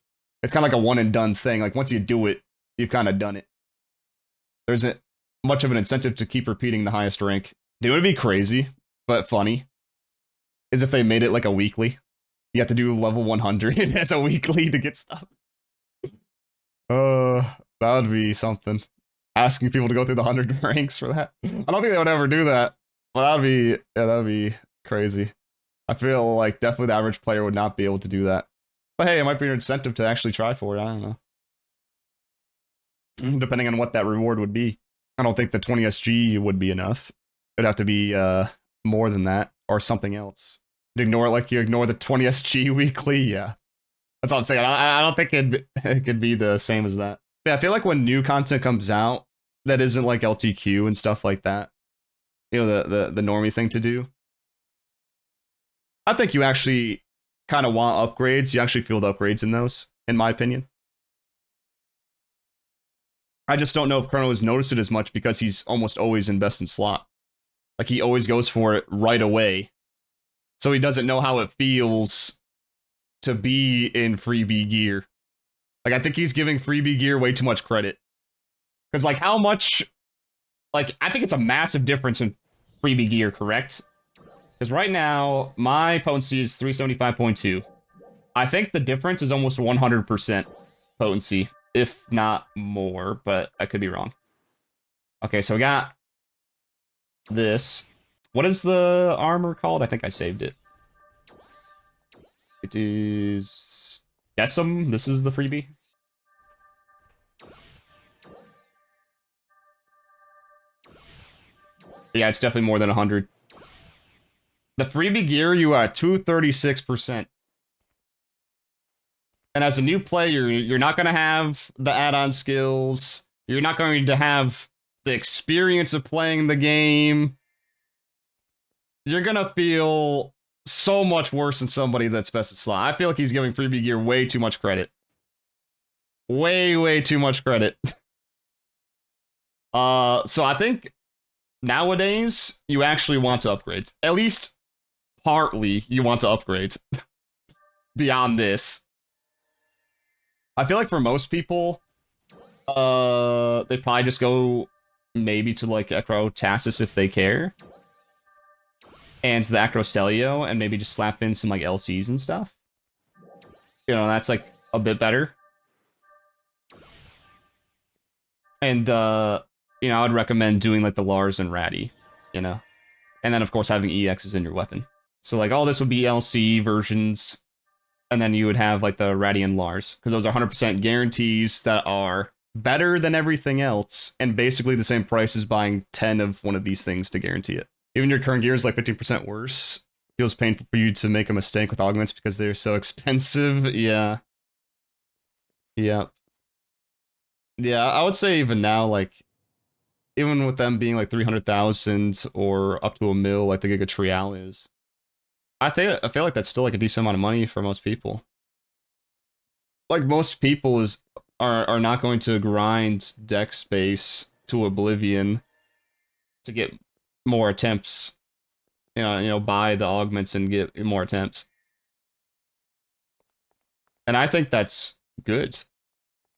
B: it's kind of like a one and done thing. Like, once you do it, you've kind of done it. There isn't much of an incentive to keep repeating the highest rank. It would be crazy, but funny, is if they made it like a weekly. You have to do level 100 as a weekly to get stuff. That would be something. Asking people to go through the 100 ranks for that. I don't think they would ever do that. But that'd be crazy. I feel like definitely the average player would not be able to do that. But hey, it might be an incentive to actually try for it. I don't know. Depending on what that reward would be. I don't think the 20 SG would be enough. It'd have to be more than that or something else. Ignore it like you ignore the 20 SG weekly. Yeah, that's what I'm saying. I don't think it could be the same as that. Yeah, I feel like when new content comes out that isn't like LTQ and stuff like that, you know, the normie thing to do, I think you actually kind of want upgrades. You actually feel the upgrades in those, in my opinion. I just don't know if Chrono has noticed it as much because he's almost always in best in slot. Like, he always goes for it right away. So he doesn't know how it feels to be in freebie gear. Like, I think he's giving freebie gear way too much credit. Because, like, how much... Like, I think it's a massive difference in freebie gear, correct? Because right now, my potency is 375.2. I think the difference is almost 100% potency, if not more, but I could be wrong. Okay, so we got this. What is the armor called? I think I saved it. It is Decim. This is the freebie. Yeah, it's definitely more than 100. The freebie gear, you are at 236%. And as a new player, you're not going to have the add-on skills. You're not going to have the experience of playing the game. You're going to feel so much worse than somebody that's best at slot. I feel like he's giving freebie gear way too much credit. Way too much credit. So I think nowadays, you actually want to upgrade. At least partly, you want to upgrade. Beyond this. I feel like for most people, they probably just go maybe to like Acrotasis if they care. And the Acrocelio, and maybe just slap in some like LCs and stuff. You know, that's like a bit better. And, you know, I'd recommend doing like the Lars and Ratty, you know? And then, of course, having EXs in your weapon. So, like, all this would be LC versions. And then you would have, like, the Ratty and Lars. Because those are 100% guarantees that are better than everything else. And basically the same price as buying 10 of one of these things to guarantee it. Even your current gear is, like, 15% worse. Feels painful for you to make a mistake with augments because they're so expensive. Yeah. Yeah. Yeah, I would say even now, like, even with them being like 300,000 or up to a mil, like the Giga Trial is, I feel like that's still like a decent amount of money for most people. Like most people are not going to grind deck space to oblivion to get more attempts. You know, buy the augments and get more attempts. And I think that's good.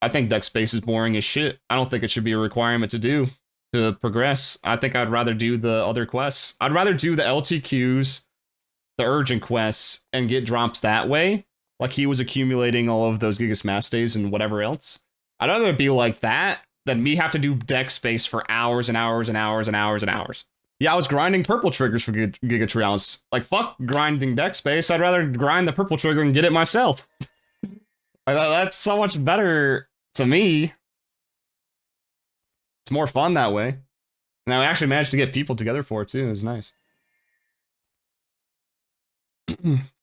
B: I think deck space is boring as shit. I don't think it should be a requirement to do to progress. I think I'd rather do the other quests. I'd rather do the LTQs, the urgent quests, and get drops that way. Like he was accumulating all of those Giga Smash days and whatever else. I'd rather be like that than me have to do deck space for hours and hours and hours and hours and hours. Yeah, I was grinding purple triggers for Giga Trials. Like, fuck grinding deck space. I'd rather grind the purple trigger and get it myself. That's so much better to me. It's more fun that way. And I actually managed to get people together for it too. It was nice.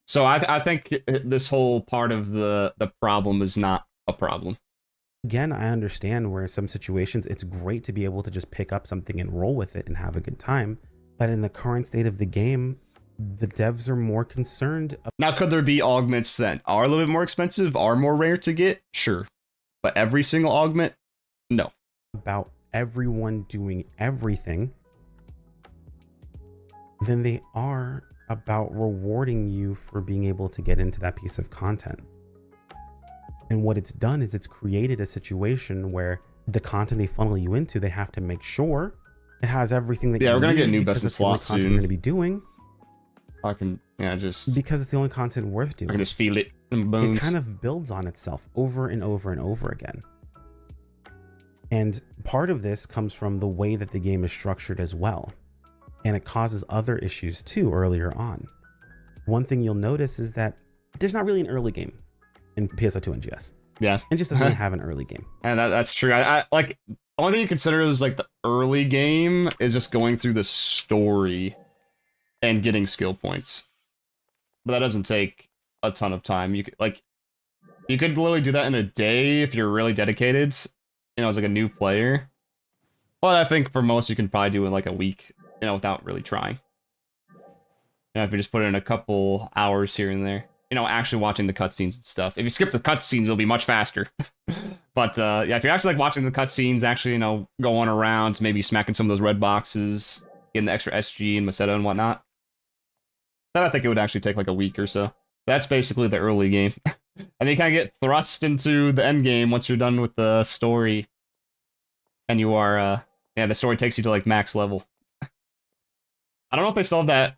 B: So I think this whole part of the problem is not a problem.
A: Again, I understand where in some situations it's great to be able to just pick up something and roll with it and have a good time. But in the current state of the game, the devs are more concerned.
B: Now, could there be augments that are a little bit more expensive, are more rare to get? Sure. But every single augment? No.
A: About everyone doing everything than they are about rewarding you for being able to get into that piece of content. And what it's done is it's created a situation where the content they funnel you into, they have to make sure it has everything that you need.
B: Yeah, we're gonna get new best in slot soon.
A: You're gonna be doing.
B: I can, yeah, just
A: because it's the only content worth doing.
B: I can just feel it in bones.
A: It kind of builds on itself over and over and over again. And part of this comes from the way that the game is structured as well. And it causes other issues too earlier on. One thing you'll notice is that there's not really an early game in PSO2 NGS.
B: Yeah.
A: It just doesn't really have an early game.
B: And that's true. I like, the only thing you consider is like the early game is just going through the story and getting skill points. But that doesn't take a ton of time. You could literally do that in a day if you're really dedicated, you know, as like a new player. But I think for most you can probably do it in like a week, you know, without really trying. You know, if you just put in a couple hours here and there, you know, actually watching the cutscenes and stuff. If you skip the cutscenes, it'll be much faster. But yeah, if you're actually like watching the cutscenes, actually, you know, going around, maybe smacking some of those red boxes, getting the extra SG and Macedo and whatnot, then I think it would actually take like a week or so. That's basically the early game. And you kind of get thrust into the end game once you're done with the story. And you are, yeah, the story takes you to like max level. I don't know if they still have that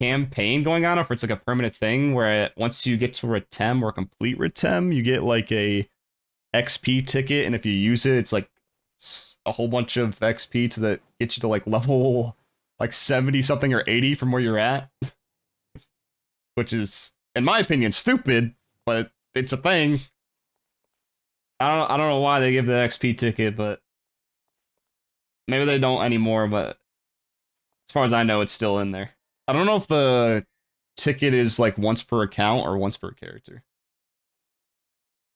B: campaign going on, or if it's like a permanent thing where once you get to Retem or complete Retem, you get like a XP ticket, and if you use it, it's like a whole bunch of XP to the get you to like level like 70 something or 80 from where you're at, which is, in my opinion, stupid, but it's a thing. I don't know why they give the XP ticket, but maybe they don't anymore. But as far as I know, it's still in there. I don't know if the ticket is like once per account or once per character.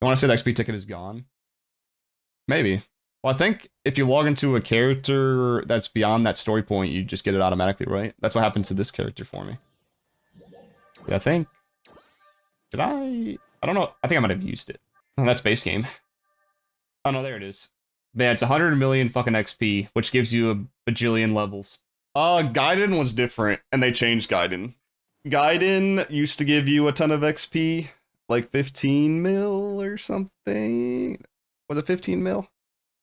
B: I want to say the XP ticket is gone. Maybe. Well, I think if you log into a character that's beyond that story point, you just get it automatically, right? That's what happened to this character for me. Yeah, I think. Did I? I don't know. I think I might have used it. Oh, that's base game. Oh no, there it is. But yeah, it's 100 million fucking XP, which gives you a bajillion levels. Gaiden was different, and they changed Gaiden. Gaiden used to give you a ton of XP, like 15 mil or something. Was it 15 mil?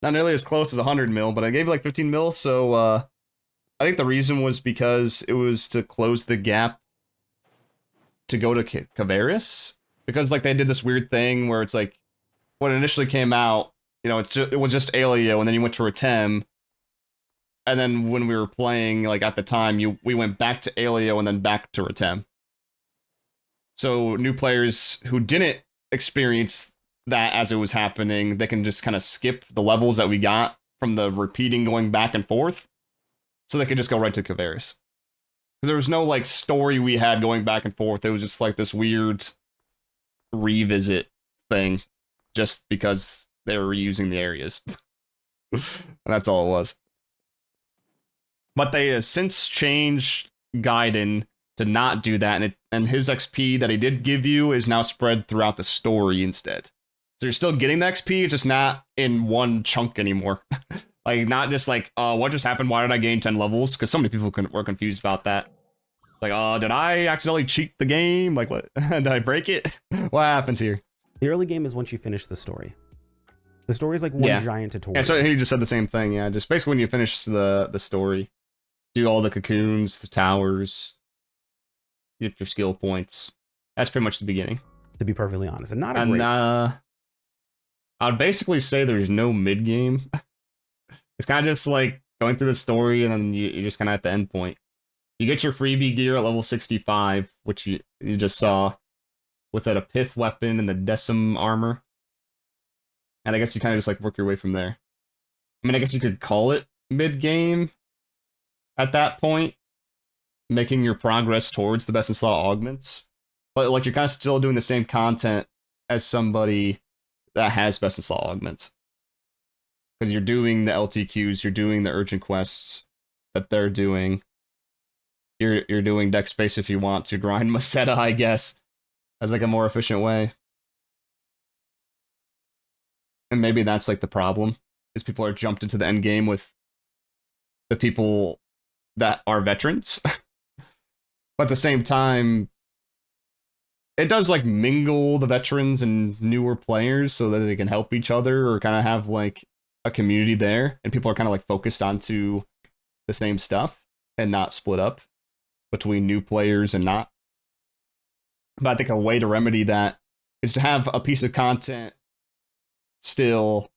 B: Not nearly as close as 100 mil, but I gave you like 15 mil, so I think the reason was because it was to close the gap to go to Caveris, because like they did this weird thing where it's like when it initially came out, you know, it was just Alio, and then you went to Retem, and then when we were playing, like at the time, we went back to Alio and then back to Retem. So new players who didn't experience that as it was happening, they can just kind of skip the levels that we got from the repeating going back and forth, so they could just go right to Caveris. Because there was no like story we had going back and forth. It was just like this weird revisit thing, just because they were reusing the areas. And that's all it was. But they have since changed Gaiden to not do that, and his XP that he did give you is now spread throughout the story instead. So you're still getting the XP, it's just not in one chunk anymore. Like, not just like, what just happened? Why did I gain 10 levels? Because so many people were confused about that. Like, did I accidentally cheat the game? Like, what? Did I break it? What happens here?
A: The early game is once you finish the story. The story is like one giant tutorial.
B: Yeah, so he just said the same thing. Yeah, just basically when you finish the story, do all the cocoons, the towers, get your skill points. That's pretty much the beginning.
A: To be perfectly honest, and not a great.
B: I'd basically say there's no mid game. It's kind of just like going through the story, and then you're just kind of at the end point. You get your freebie gear at level 65, which you just saw, with that a pith weapon and the decim armor. And I guess you kind of just like work your way from there. I mean, I guess you could call it mid game at that point, making your progress towards the best in slot augments. But like you're kind of still doing the same content as somebody that has best in slot augments. Because you're doing the LTQs, you're doing the urgent quests that they're doing. You're doing deck space if you want to grind Maseta, I guess, as like a more efficient way. And maybe that's like the problem, is people are jumped into the end game with the people that are veterans. But at the same time, it does like mingle the veterans and newer players so that they can help each other or kind of have like a community there, and people are kind of like focused onto the same stuff and not split up between new players and not. But I think a way to remedy that is to have a piece of content still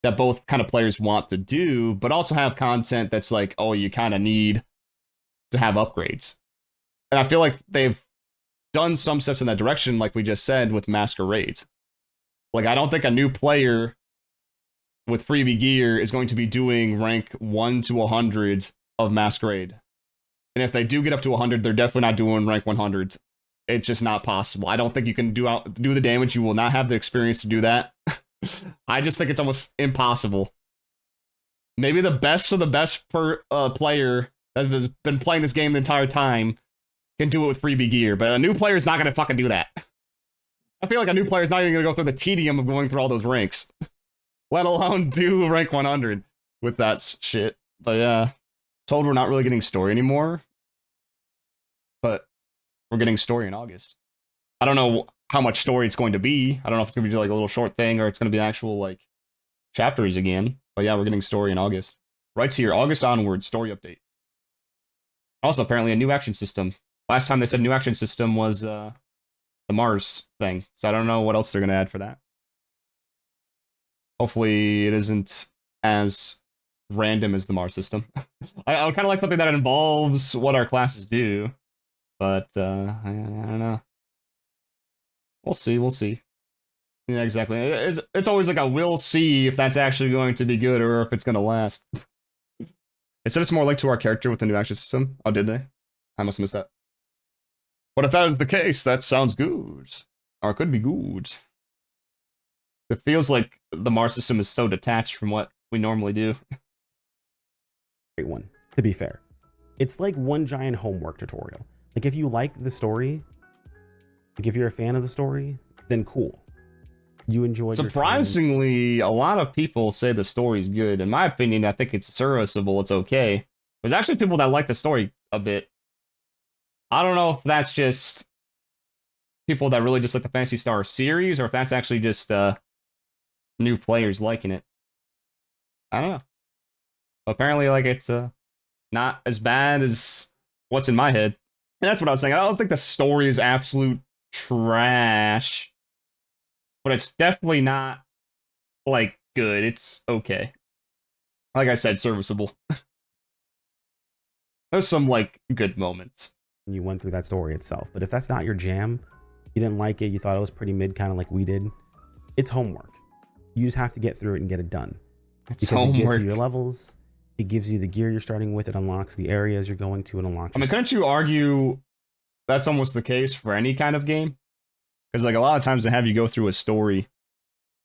B: that both kind of players want to do, but also have content that's like, oh, you kind of need to have upgrades. And I feel like they've done some steps in that direction, like we just said, with Masquerade. Like, I don't think a new player with freebie gear is going to be doing rank 1 to 100 of Masquerade. And if they do get up to 100, they're definitely not doing rank 100. It's just not possible. I don't think you can do the damage. You will not have the experience to do that. I just think it's almost impossible. Maybe the best of the best player that has been playing this game the entire time can do it with freebie gear, but a new player is not going to fucking do that. I feel like a new player is not even going to go through the tedium of going through all those ranks, let alone do rank 100 with that shit. But yeah, told we're not really getting story anymore, but we're getting story in August. I don't know how much story it's going to be. I don't know if it's going to be like a little short thing or it's going to be actual like chapters again. But yeah, we're getting story in August. Right to your August onward story update. Also, apparently, a new action system. Last time they said new action system was the Mars thing, so I don't know what else they're gonna add for that. Hopefully, it isn't as random as the Mars system. I would kind of like something that involves what our classes do, but I don't know. We'll see. We'll see. Yeah, exactly. It's always like a we'll see if that's actually going to be good or if it's gonna last. They said it's more like to our character with the new action system. Oh, did they? I must have missed that. But if that is the case, that sounds good. Or it could be good. It feels like the Mars system is so detached from what we normally do.
A: Great one, to be fair. It's like one giant homework tutorial. Like if you like the story, like if you're a fan of the story, then cool. You enjoyed.
B: Surprisingly, a lot of people say the story's good. In my opinion, I think it's serviceable. It's okay. There's actually people that like the story a bit. I don't know if that's just people that really just like the Phantasy Star series, or if that's actually just new players liking it. I don't know. Apparently, like it's not as bad as what's in my head. And that's what I was saying. I don't think the story is absolute trash, but it's definitely not like good. It's okay. Like I said, serviceable. There's some like good moments.
A: You went through that story itself, but if that's not your jam, you didn't like it, you thought it was pretty mid, kind of like we did, it's homework. You just have to get through it and get it done.
B: It's
A: because
B: homework.
A: It gets you your levels, it gives you the gear you're starting with, it unlocks the areas you're going to, and unlocks.
B: I mean, couldn't you argue that's almost the case for any kind of game? Because like a lot of times they have you go through a story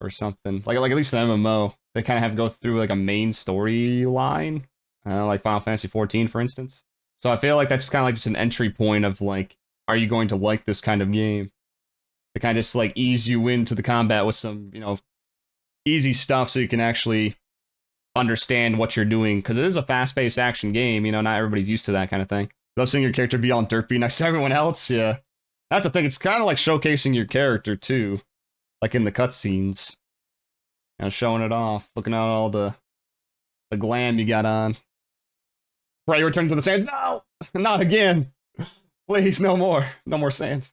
B: or something. Like at least an MMO, they kind of have to go through like a main storyline, like Final Fantasy 14, for instance. So I feel like that's kind of like just an entry point of like, are you going to like this kind of game? They kind of just like ease you into the combat with some, you know, easy stuff so you can actually understand what you're doing. Because it is a fast-paced action game, you know, not everybody's used to that kind of thing. Love seeing your character be all derpy next to everyone else, yeah. That's the thing, it's kind of like showcasing your character too. Like in the cutscenes. You know, showing it off, looking at all the glam you got on. Right, you return to the sands. No! Not again! Please, no more. No more sand.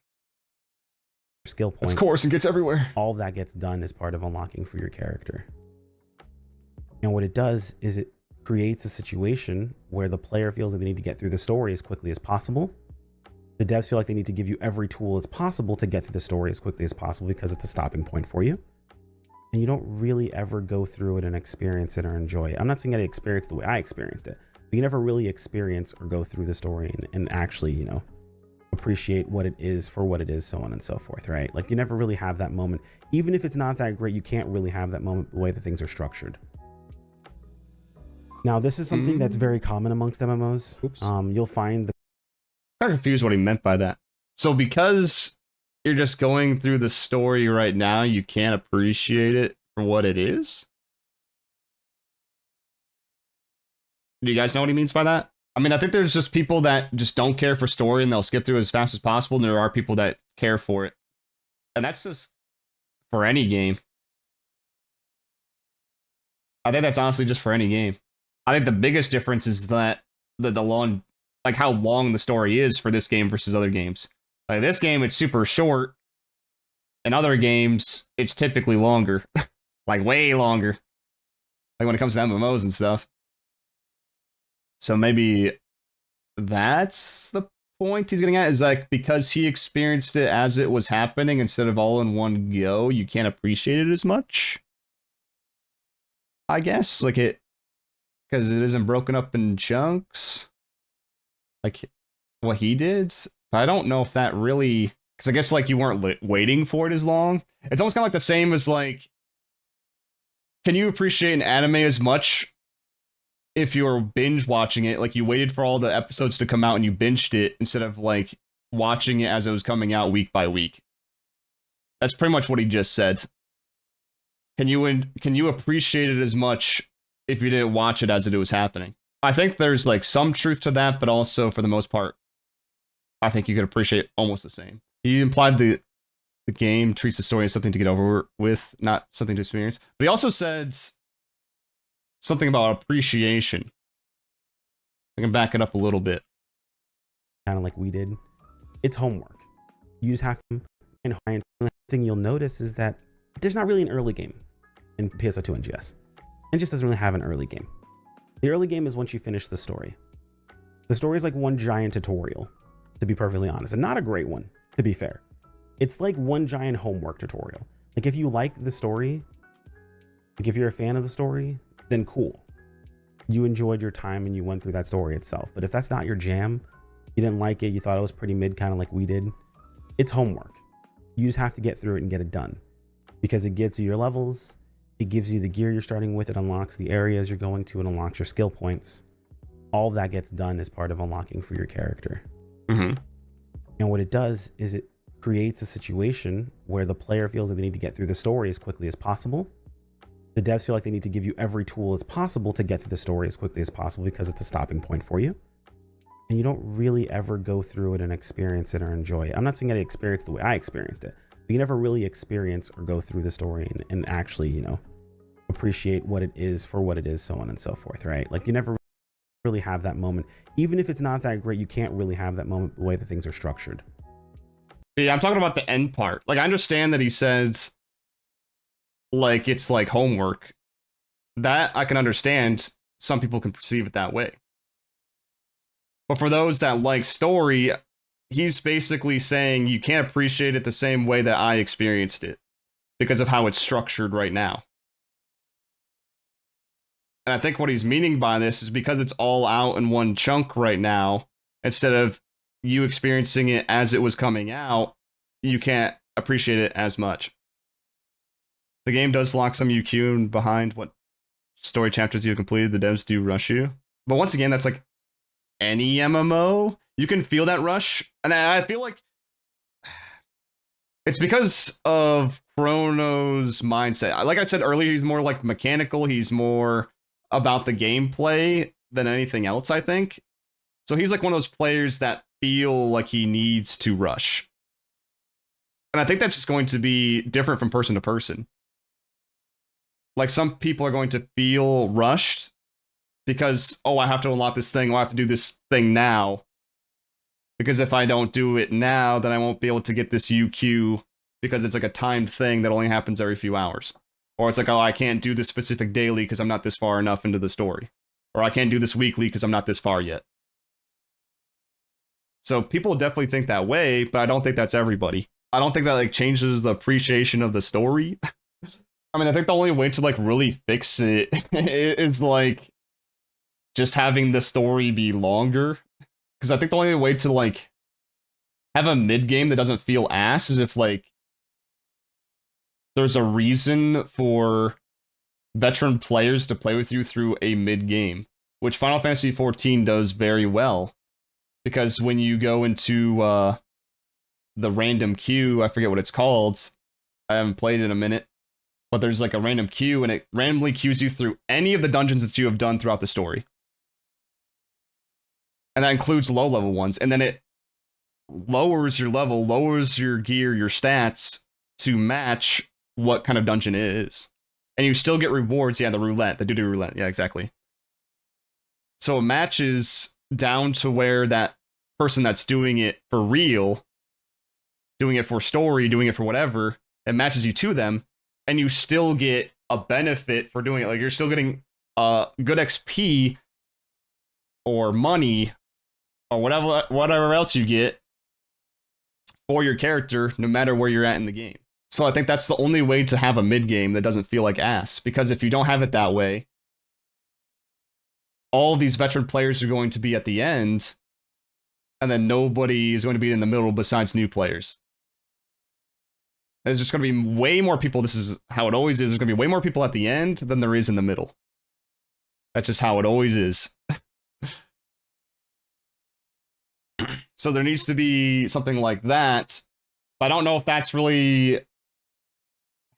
A: Skill points.
B: It's coarse and gets everywhere.
A: All of that gets done as part of unlocking for your character. And what it does is it creates a situation where the player feels like they need to get through the story as quickly as possible. The devs feel like they need to give you every tool as possible to get through the story as quickly as possible because it's a stopping point for you. And you don't really ever go through it and experience it or enjoy it. I'm not saying I experienced the way I experienced it, but you never really experience or go through the story and actually, you know, appreciate what it is for what it is, so on and so forth, right? Like you never really have that moment. Even if it's not that great, you can't really have that moment the way that things are structured. Now, this is something that's very common amongst MMOs.
B: Oops.
A: You'll find the...
B: I'm confused what he meant by that. So because you're just going through the story right now, you can't appreciate it for what it is? Do you guys know what he means by that? I mean, I think there's just people that just don't care for story and they'll skip through as fast as possible, and there are people that care for it. And that's just for any game. I think that's honestly just for any game. I think the biggest difference is that the long, like how long the story is for this game versus other games. Like this game, it's super short. In other games, it's typically longer. Like way longer. Like when it comes to MMOs and stuff. So maybe that's the point he's getting at, is like because he experienced it as it was happening instead of all in one go, you can't appreciate it as much. I guess like it, because it isn't broken up in chunks like what he did. But I don't know if that really, because I guess like you weren't waiting for it as long. It's almost kind of like the same as like, can you appreciate an anime as much if you're binge watching it, like you waited for all the episodes to come out and you binged it instead of like watching it as it was coming out week by week? That's pretty much what he just said. Can you appreciate it as much if you didn't watch it as it was happening? I think there's like some truth to that, but also for the most part, I think you could appreciate almost the same. He implied the game treats the story as something to get over with, not something to experience. But he also said something about appreciation. I can back it up a little bit.
A: kind of like we did, it's homework. You just have to. And the thing you'll notice is that there's not really an early game in PSO2 NGS. It just doesn't really have an early game. The early game is once you finish the story. The story is like one giant tutorial, to be perfectly honest, and not a great one, to be fair. It's like one giant homework tutorial. Like if you like the story, like if you're a fan of the story, then cool. You enjoyed your time and you went through that story itself. But if that's not your jam, you didn't like it, you thought it was pretty mid, kind of like we did, it's homework. You just have to get through it and get it done, because it gets you your levels, it gives you the gear you're starting with, it unlocks the areas you're going to, and unlocks your skill points. All of that gets done as part of unlocking for your character.
B: Mm-hmm.
A: And what it does is it creates a situation where the player feels that they need to get through the story as quickly as possible. The devs feel like they need to give you every tool as possible to get through the story as quickly as possible, because it's a stopping point for you. And you don't really ever go through it and experience it or enjoy it. I'm not saying I experienced the way I experienced it, but you never really experience or go through the story and actually, you know, appreciate what it is for what it is, so on and so forth, right? Like you never really have that moment. Even if it's not that great, you can't really have that moment the way that things are structured.
B: Yeah, I'm talking about the end part. Like I understand that he says like it's like homework. That I can understand. Some people can perceive it that way. But for those that like story, he's basically saying you can't appreciate it the same way that I experienced it because of how it's structured right now. And I think what he's meaning by this is because it's all out in one chunk right now, instead of you experiencing it as it was coming out, you can't appreciate it as much. The game does lock some UQ behind what story chapters you have completed. The devs do rush you. But once again, that's like any MMO. You can feel that rush. And I feel like it's because of Chrono's mindset. Like I said earlier, he's more like mechanical. He's more about the gameplay than anything else, I think. So he's like one of those players that feel like he needs to rush. And I think that's just going to be different from person to person. Like some people are going to feel rushed because, oh, I have to unlock this thing, or I have to do this thing now. Because if I don't do it now, then I won't be able to get this UQ, because it's like a timed thing that only happens every few hours. Or it's like, oh, I can't do this specific daily because I'm not this far enough into the story. Or I can't do this weekly because I'm not this far yet. So people definitely think that way, but I don't think that's everybody. I don't think that like changes the appreciation of the story. I mean, I think the only way to like really fix it is like just having the story be longer. Because I think the only way to like have a mid game that doesn't feel ass is if like there's a reason for veteran players to play with you through a mid game, which Final Fantasy XIV does very well. Because when you go into the random queue, I forget what it's called. I haven't played it in a minute. But there's like a random queue, and it randomly queues you through any of the dungeons that you have done throughout the story. And that includes low-level ones. And then it lowers your level, lowers your gear, your stats to match what kind of dungeon it is. And you still get rewards. Yeah, the roulette, the do-do roulette. Yeah, exactly. So it matches down to where that person that's doing it for real, doing it for story, doing it for whatever, it matches you to them. And you still get a benefit for doing it. Like you're still getting good XP or money or whatever else you get for your character, no matter where you're at in the game. So I think that's the only way to have a mid game that doesn't feel like ass. Because if you don't have it that way, all of these veteran players are going to be at the end, and then nobody is going to be in the middle besides new players. There's just going to be way more people. This is how it always is. There's going to be way more people at the end than there is in the middle. That's just how it always is. So there needs to be something like that. But I don't know if that's really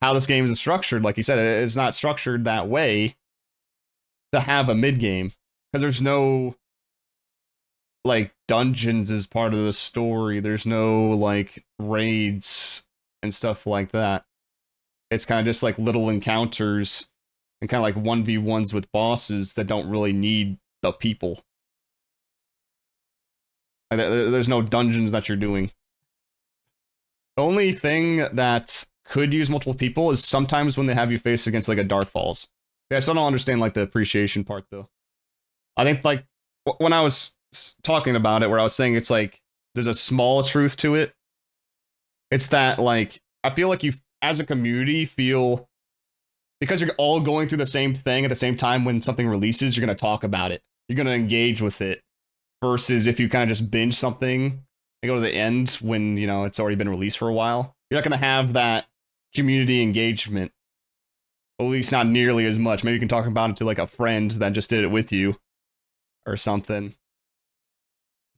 B: how this game is structured. Like you said, it's not structured that way to have a mid game. Because there's no like dungeons as part of the story. There's no like raids and stuff like that. It's kind of just like little encounters and kind of like 1v1s with bosses that don't really need the people. Like, there's no dungeons that you're doing. The only thing that could use multiple people is sometimes when they have you face against like a Dark Falls. I still don't understand like the appreciation part though. I think like when I was talking about it, where I was saying it's like there's a small truth to it. It's that like I feel like you as a community feel because you're all going through the same thing at the same time when something releases, you're gonna talk about it. You're gonna engage with it. Versus if you kind of just binge something and go to the end when, you know, it's already been released for a while, you're not going to have that community engagement. At least not nearly as much. Maybe you can talk about it to like a friend that just did it with you or something.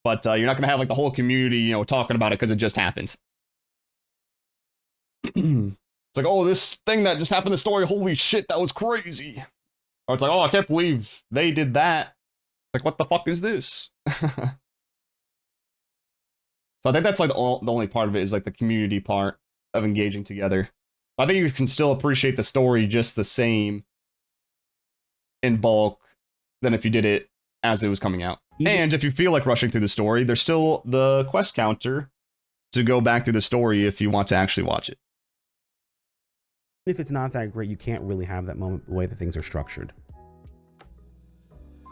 B: But you're not going to have like the whole community, you know, talking about it because it just happened. It's like, oh, this thing that just happened in the story, holy shit, that was crazy. Or it's like, oh, I can't believe they did that. Like, what the fuck is this? So I think that's like the only part of it is like the community part of engaging together. I think you can still appreciate the story just the same in bulk than if you did it as it was coming out. And if you feel like rushing through the story, there's still the quest counter to go back through the story if you want to actually watch it.
A: If it's not that great, you can't really have that moment the way that things are structured.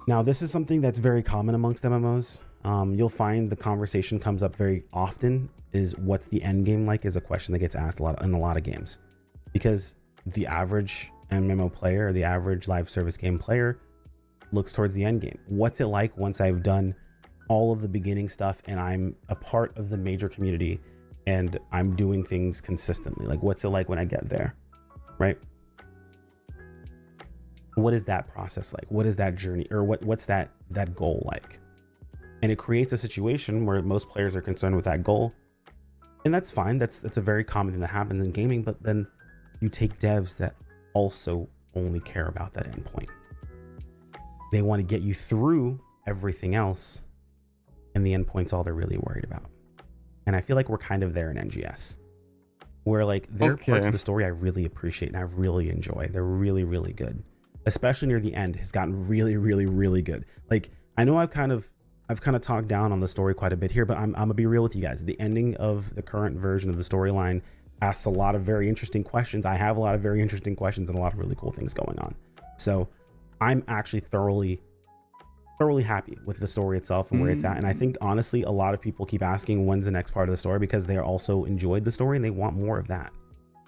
A: Now, this is something that's very common amongst MMOs. You'll find the conversation comes up very often is what's the end game like is a question that gets asked a lot in a lot of games. Because the average MMO player or the average live service game player looks towards the end game. What's it like once I've done all of the beginning stuff and I'm a part of the major community and I'm doing things consistently? Like, what's it like when I get there, right? What is that process like? What is that journey, or what's that goal like? And it creates a situation where most players are concerned with that goal, and that's fine. That's a very common thing that happens in gaming. But then you take devs that also only care about that endpoint. They want to get you through everything else, and the endpoint's all they're really worried about. And I feel like we're kind of there in NGS, where like there are parts of the story I really appreciate and I really enjoy. They're really, really good. Especially near the end, has gotten really, really, really good. Like, I know I've kind of talked down on the story quite a bit here, but I'm gonna be real with you guys. The ending of the current version of the storyline asks a lot of very interesting questions. I have a lot of very interesting questions and a lot of really cool things going on. So I'm actually thoroughly happy with the story itself and where it's at. And I think honestly, a lot of people keep asking when's the next part of the story because they also enjoyed the story and they want more of that.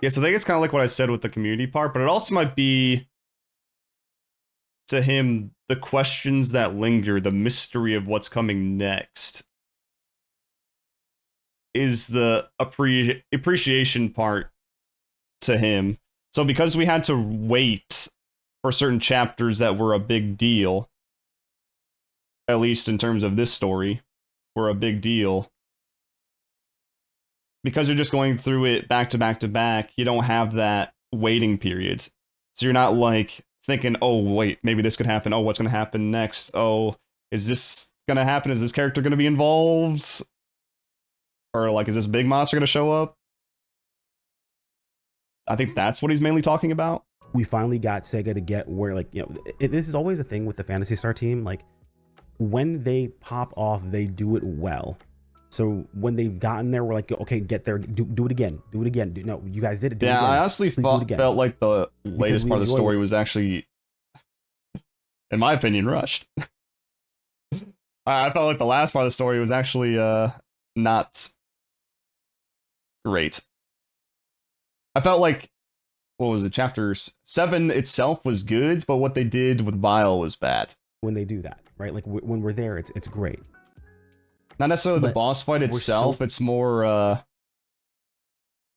B: Yeah, so I think it's kind of like what I said with the community part, but it also might be to him the questions that linger, the mystery of what's coming next is the appreciation part to him. So because we had to wait for certain chapters that were a big deal, at least in terms of this story, were a big deal, because you're just going through it back to back to back, you don't have that waiting period. So you're not like thinking, oh, wait, maybe this could happen. Oh, what's going to happen next? Oh, is this going to happen? Is this character going to be involved? Or, like, is this big monster going to show up? I think that's what he's mainly talking about.
A: We finally got SEGA to get where, like, you know, this is always a thing with the Phantasy Star team. Like, when they pop off, they do it well. So when they've gotten there, we're like, okay, get there, do it again, do it again. No, you guys did it.
B: Yeah, I honestly felt like the latest part of the story was actually, in my opinion, rushed. I felt like the last part of the story was actually not great. I felt like, what was it, chapter 7 itself was good, but what they did with Vile was bad.
A: When they do that, right? Like when we're there, it's great.
B: Not necessarily the boss fight itself, it's more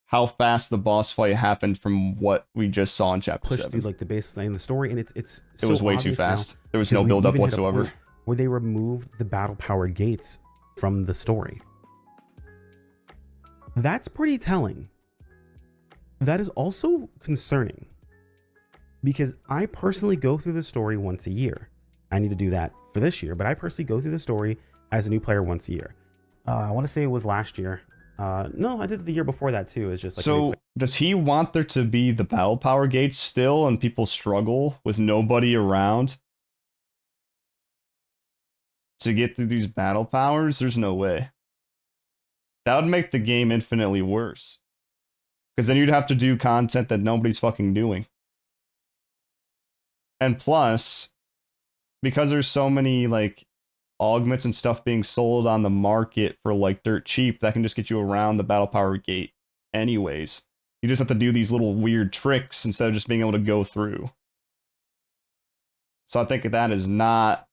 B: how fast the boss fight happened from what we just saw in chapter 7.
A: Through like the baseline, the story, and it
B: was way too fast. There was no build up whatsoever.
A: Where they removed the battle power gates from the story. That's pretty telling. That is also concerning, because I personally go through the story once a year. I need to do that for this year, but I personally go through the story as a new player once a year. I want to say it was last year. No, I did it the year before that too. It's just like,
B: so does he want there to be the battle power gates still and people struggle with nobody around to get through these battle powers, there's no way. That would make the game infinitely worse. Because then you'd have to do content that nobody's fucking doing. And plus, because there's so many like augments and stuff being sold on the market for like dirt cheap, that can just get you around the battle power gate anyways. You just have to do these little weird tricks instead of just being able to go through. So I think that is not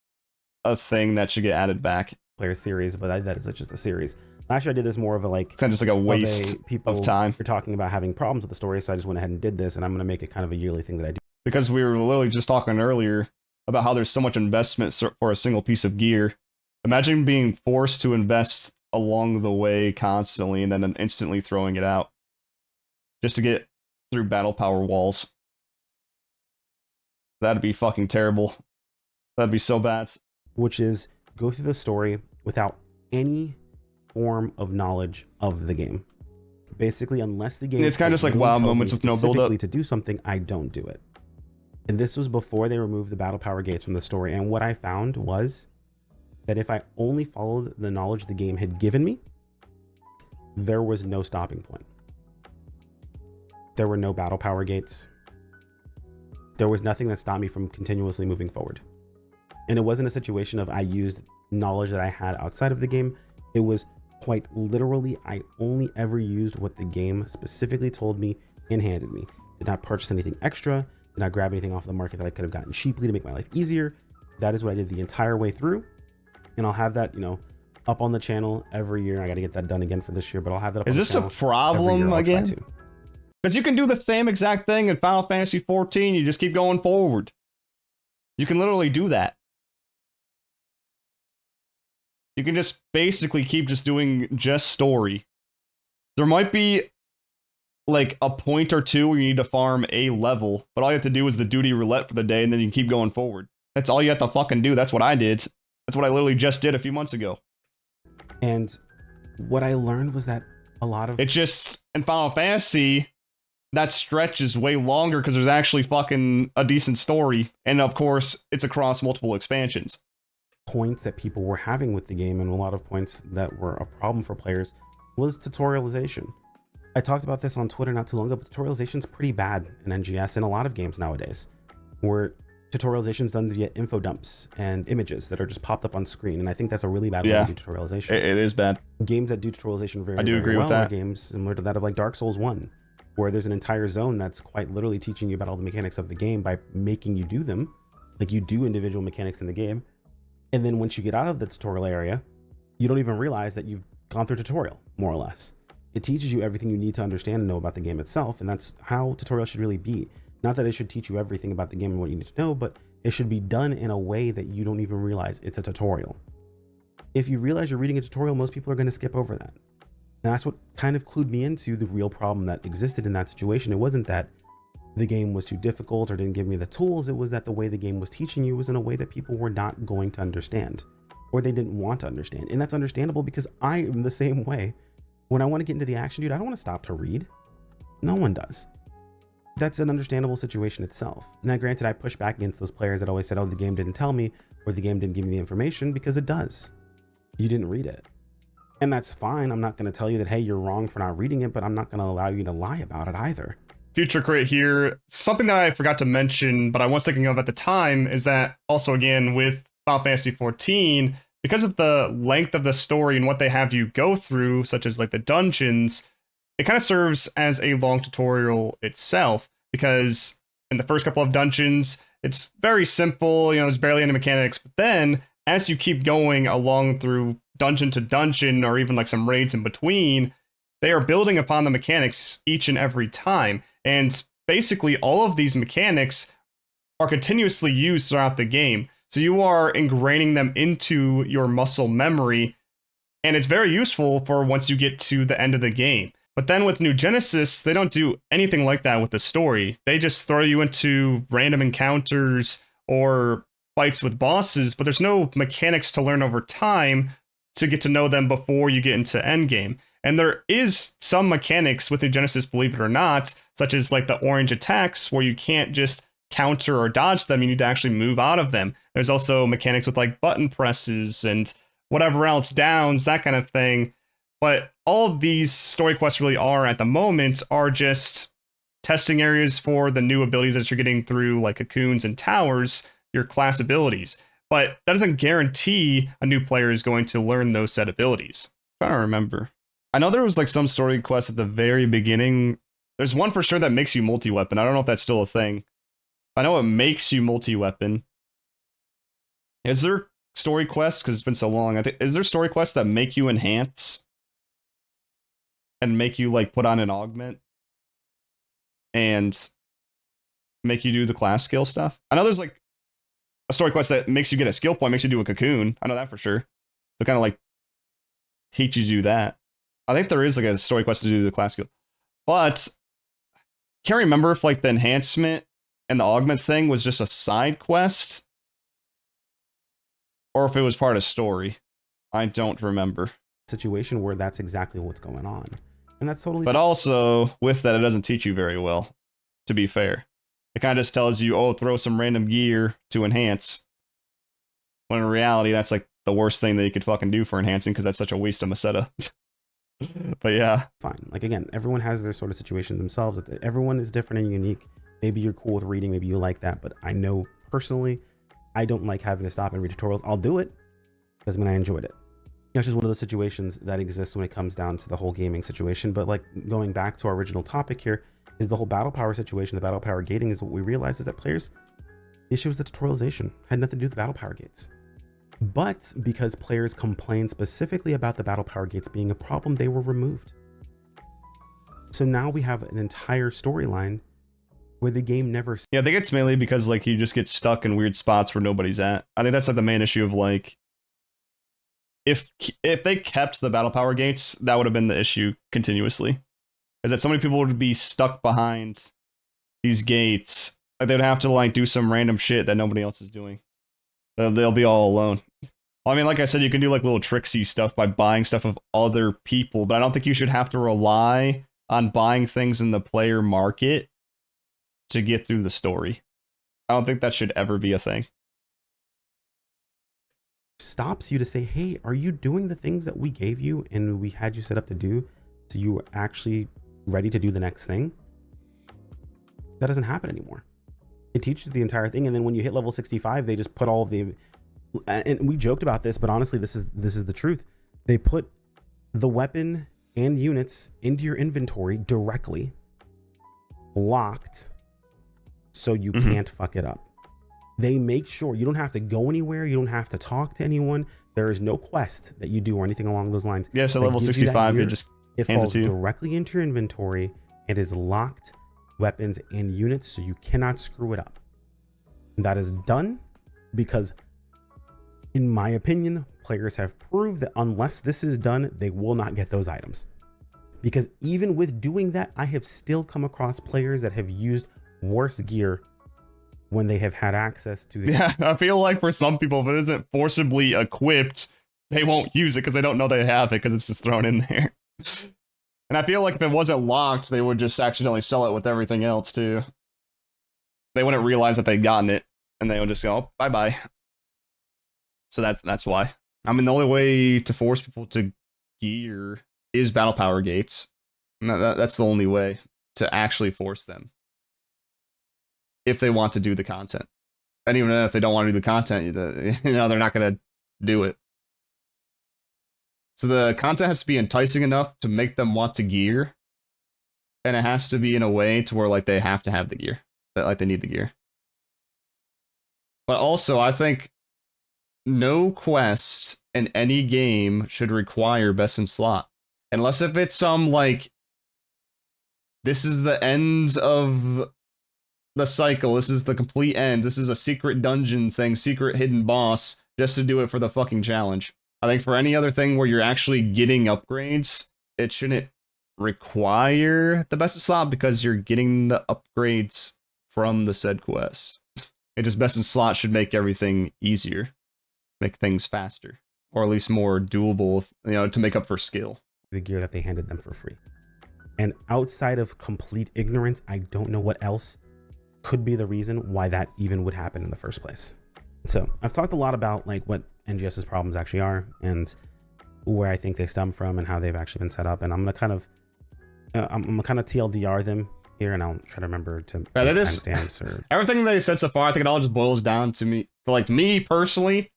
B: a thing that should get added back.
A: Player series, but that is just a series. Last year I did this more of a like,
B: it's kind of just like a waste of time.
A: You're talking about having problems with the story, so I just went ahead and did this, and I'm going to make it kind of a yearly thing that I do.
B: Because we were literally just talking earlier about how there's so much investment for a single piece of gear. Imagine being forced to invest along the way constantly and then instantly throwing it out just to get through battle power walls. That'd be fucking terrible. That'd be so bad.
A: Which is go through the story without any form of knowledge of the game. Basically, unless the game,
B: it's kind of just like WoW moments with no build up.
A: To do something, I don't do it. And this was before they removed the battle power gates from the story. And what I found was that if I only followed the knowledge the game had given me, there was no stopping point. There were no battle power gates. There was nothing that stopped me from continuously moving forward. And it wasn't a situation of I used knowledge that I had outside of the game. It was quite literally, I only ever used what the game specifically told me and handed me. Did not purchase anything extra. Did not grab anything off the market that I could have gotten cheaply to make my life easier. That is what I did the entire way through. And I'll have that, up on the channel every year. I got to get that done again for this year, but I'll have that up on the channel.
B: Is this a problem again? Because you can do the same exact thing in Final Fantasy 14. You just keep going forward. You can literally do that. You can just basically keep just doing just story. There might be like a point or two where you need to farm a level, but all you have to do is the duty roulette for the day, and then you can keep going forward. That's all you have to fucking do. That's what I did. That's what I literally just did a few months ago.
A: And what I learned was that a lot of...
B: It's just, in Final Fantasy, that stretch is way longer because there's actually fucking a decent story. And of course, it's across multiple expansions.
A: Points that people were having with the game, and a lot of points that were a problem for players, was tutorialization. I talked about this on Twitter not too long ago, but tutorialization is pretty bad in NGS and a lot of games nowadays, where tutorialization is done via info dumps and images that are just popped up on screen, and I think that's a really bad way to do tutorialization.
B: It is bad.
A: Games that do tutorialization very,
B: I do agree
A: well
B: with that.
A: Are games similar to that of like Dark Souls 1, where there's an entire zone that's quite literally teaching you about all the mechanics of the game by making you do them, like you do individual mechanics in the game, and then once you get out of the tutorial area, you don't even realize that you've gone through a tutorial, more or less. It teaches you everything you need to understand and know about the game itself, and that's how tutorials should really be. Not that it should teach you everything about the game and what you need to know, but it should be done in a way that you don't even realize it's a tutorial. If you realize you're reading a tutorial, most people are going to skip over that. And that's what kind of clued me into the real problem that existed in that situation. It wasn't that the game was too difficult or didn't give me the tools. It was that the way the game was teaching you was in a way that people were not going to understand, or they didn't want to understand. And that's understandable, because I am the same way. When I want to get into the action, dude, I don't want to stop to read. No one does. That's an understandable situation itself. Now, granted, I push back against those players that always said, oh, the game didn't tell me, or the game didn't give me the information, because it does. You didn't read it. And that's fine. I'm not going to tell you that, hey, you're wrong for not reading it, but I'm not going to allow you to lie about it either.
B: Future crit here. Something that I forgot to mention, but I was thinking of at the time, is that also, again, with Final Fantasy 14, because of the length of the story and what they have you go through, such as like the dungeons, it kind of serves as a long tutorial itself, because in the first couple of dungeons, it's very simple, there's barely any mechanics, but then as you keep going along through dungeon to dungeon, or even like some raids in between, they are building upon the mechanics each and every time. And basically all of these mechanics are continuously used throughout the game. So you are ingraining them into your muscle memory, and it's very useful for once you get to the end of the game. But then with New Genesis, they don't do anything like that with the story. They just throw you into random encounters or fights with bosses, but there's no mechanics to learn over time to get to know them before you get into endgame. And there is some mechanics with New Genesis, believe it or not, such as like the orange attacks, where you can't just counter or dodge them, you need to actually move out of them. There's also mechanics with like button presses and whatever else, downs, that kind of thing. But all of these story quests really are at the moment are just testing areas for the new abilities that you're getting through like cocoons and towers, your class abilities. But that doesn't guarantee a new player is going to learn those set abilities. I'm trying to remember. I know there was like some story quest at the very beginning. There's one for sure that makes you multi-weapon. I don't know if that's still a thing. I know it makes you multi-weapon. Is there story quests? Because it's been so long. Is there story quests that make you enhance and make you like put on an augment and make you do the class skill stuff? I know there's like a story quest that makes you get a skill point, makes you do a cocoon. I know that for sure. So kind of like teaches you that. I think there is like a story quest to do the class skill, but can't remember if like the enhancement and the augment thing was just a side quest or if it was part of story. I don't remember.
A: Situation where that's exactly what's going on, and that's totally.
B: But also with that, it doesn't teach you very well. To be fair, it kind of just tells you, oh, throw some random gear to enhance. When in reality, that's like the worst thing that you could fucking do for enhancing because that's such a waste of Meseta. But yeah,
A: fine. Like again, everyone has their sort of situation themselves. Everyone is different and unique. Maybe you're cool with reading, maybe you like that, but I know personally, I don't like having to stop and read tutorials. I'll do it. Doesn't mean I enjoyed it. That's just one of those situations that exists when it comes down to the whole gaming situation. But like going back to our original topic here is the whole battle power situation. The battle power gating is what we realized is that players, the issue was the tutorialization had nothing to do with the battle power gates. But because players complained specifically about the battle power gates being a problem, they were removed. So now we have an entire storyline where the game never.
B: Yeah, I think it's mainly because like you just get stuck in weird spots where nobody's at. I think that's like the main issue of like if they kept the battle power gates, that would have been the issue continuously. Is that so many people would be stuck behind these gates. Like they'd have to like do some random shit that nobody else is doing. They'll be all alone. I mean, like I said, you can do like little tricksy stuff by buying stuff of other people, but I don't think you should have to rely on buying things in the player market to get through the story. I don't think that should ever be a thing.
A: Stops you to say, hey, are you doing the things that we gave you and we had you set up to do, so you were actually ready to do the next thing? That doesn't happen anymore. It teaches the entire thing, and then when you hit level 65, they just put all of the, and we joked about this, but honestly, this is the truth. They put the weapon and units into your inventory directly, locked, so you can't fuck it up. They make sure you don't have to go anywhere, you don't have to talk to anyone. There is no quest that you do or anything along those lines.
B: Yeah, so level 65, you just
A: it falls directly into your inventory. It is locked, weapons and units, so you cannot screw it up. And that is done because, in my opinion, players have proved that unless this is done, they will not get those items. Because even with doing that, I have still come across players that have used worse gear when they have had access to the.
B: Yeah, I feel like for some people, if it isn't forcibly equipped, they won't use it because they don't know they have it because it's just thrown in there. And I feel like if it wasn't locked, they would just accidentally sell it with everything else too. They wouldn't realize that they'd gotten it, and they would just go, oh, bye-bye. So that's why. I mean, the only way to force people to gear is battle power gates. And that's the only way to actually force them. If they want to do the content. And even if they don't want to do the content, they're not going to do it. So the content has to be enticing enough to make them want to gear. And it has to be in a way to where like they have to have the gear. That like they need the gear. But also, I think no quest in any game should require best in slot. Unless if it's some like, this is the end of the cycle, this is the complete end, this is a secret dungeon thing, secret hidden boss, just to do it for the fucking challenge. I think for any other thing where you're actually getting upgrades, it shouldn't require the best in slot because you're getting the upgrades from the said quest. It just best in slot should make everything easier, make things faster, or at least more doable, to make up for skill.
A: The gear that they handed them for free. And outside of complete ignorance, I don't know what else could be the reason why that even would happen in the first place. So I've talked a lot about like what NGS's problems actually are and where I think they stem from and how they've actually been set up. And I'm gonna kind of TLDR them here, and I'll try to remember to timestamps or
B: everything they said so far. I think it all just boils down to me. Like me personally,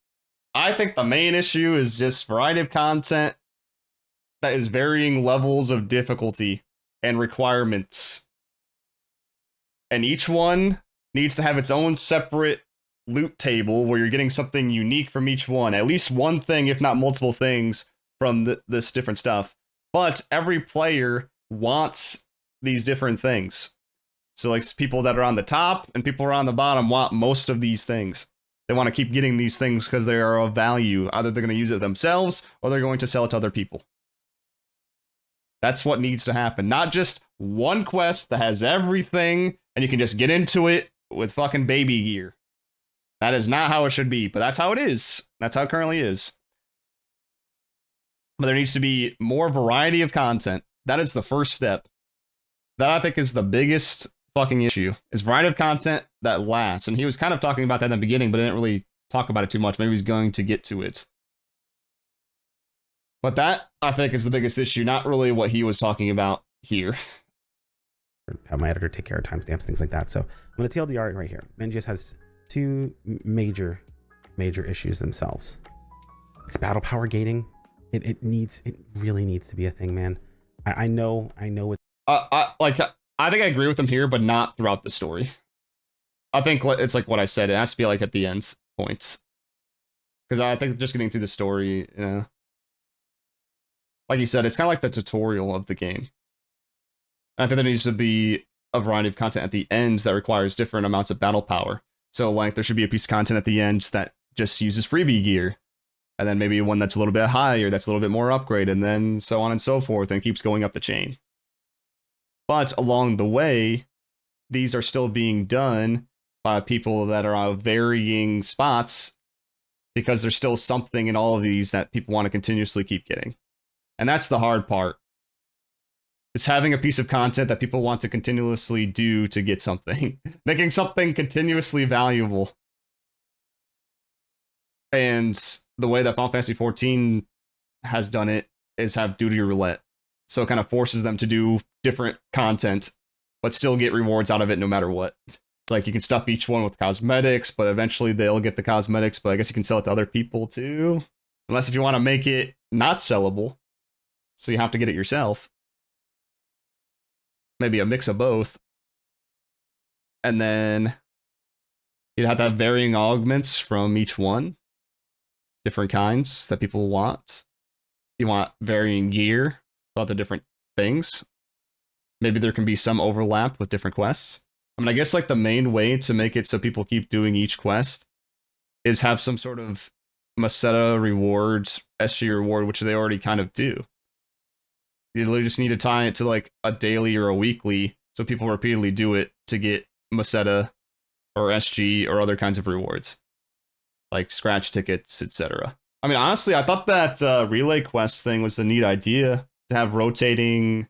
B: I think the main issue is just variety of content that is varying levels of difficulty and requirements. And each one needs to have its own separate loot table where you're getting something unique from each one. At least one thing, if not multiple things, from this different stuff. But every player wants these different things. So like people that are on the top and people who are on the bottom want most of these things. They want to keep getting these things because they are of value. Either they're going to use it themselves or they're going to sell it to other people. That's what needs to happen. Not just one quest that has everything and you can just get into it with fucking baby gear. That is not how it should be, but that's how it is. That's how it currently is. But there needs to be more variety of content. That is the first step. That I think is the biggest fucking issue, is variety of content that lasts. And he was kind of talking about that in the beginning, but didn't really talk about it too much. Maybe he's going to get to it. But that, I think, is the biggest issue, not really what he was talking about here.
A: Have my editor take care of timestamps, things like that. So I'm going to TLDR it right here. NGS has two major issues themselves. It's battle power gating. It really needs to be a thing, man. I know it.
B: I think I agree with him here, but not throughout the story. I think it's like what I said. It has to be like at the end points. Because I think just getting through the story, like you said, it's kind of like the tutorial of the game. And I think there needs to be a variety of content at the end that requires different amounts of battle power. So like there should be a piece of content at the end that just uses freebie gear. And then maybe one that's a little bit higher, that's a little bit more upgrade, and then so on and so forth, and keeps going up the chain. But along the way, these are still being done by people that are on varying spots because there's still something in all of these that people want to continuously keep getting. And that's the hard part. It's having a piece of content that people want to continuously do to get something. Making something continuously valuable. And the way that Final Fantasy 14 has done it is have duty roulette. So it kind of forces them to do different content, but still get rewards out of it no matter what. It's like you can stuff each one with cosmetics, but eventually they'll get the cosmetics, but I guess you can sell it to other people too. Unless if you want to make it not sellable, so you have to get it yourself. Maybe a mix of both. And then you'd have to have varying augments from each one. Different kinds that people want. You want varying gear about the different things. Maybe there can be some overlap with different quests. I mean, I guess like the main way to make it so people keep doing each quest is have some sort of Maseta rewards, SG reward, which they already kind of do. You literally just need to tie it to like a daily or a weekly, so people repeatedly do it to get Maseta or SG or other kinds of rewards. Like scratch tickets, etc. I mean, honestly, I thought that relay quest thing was a neat idea to have rotating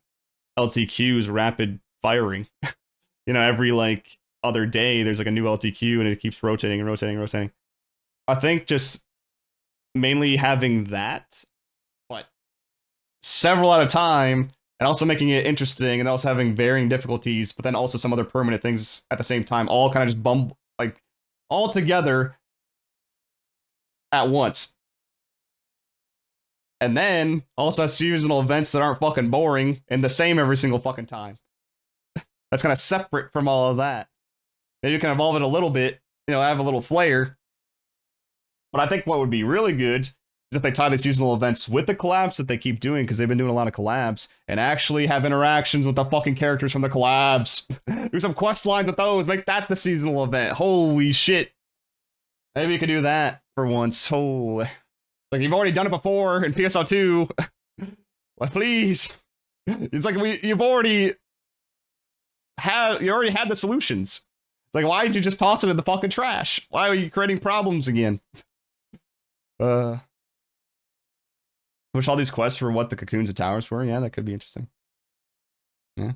B: LTQs, rapid firing. Every like other day, there's like a new LTQ and it keeps rotating and rotating and rotating. I think just mainly having that, but several at a time, and also making it interesting, and also having varying difficulties, but then also some other permanent things at the same time, all kind of just like all together at once. And then also seasonal events that aren't fucking boring and the same every single fucking time. That's kind of separate from all of that. Maybe you can evolve it a little bit, have a little flair. But I think what would be really good is if they tie the seasonal events with the collabs that they keep doing, because they've been doing a lot of collabs, and actually have interactions with the fucking characters from the collabs. Do some quest lines with those, make that the seasonal event. Holy shit. Maybe you could do that for once. Holy. Like, you've already done it before in PSO2. Like, please. It's like you already had the solutions. It's like, why did you just toss it in the fucking trash? Why are you creating problems again? Wish all these quests for what the cocoons and towers were. Yeah, that could be interesting. Yeah.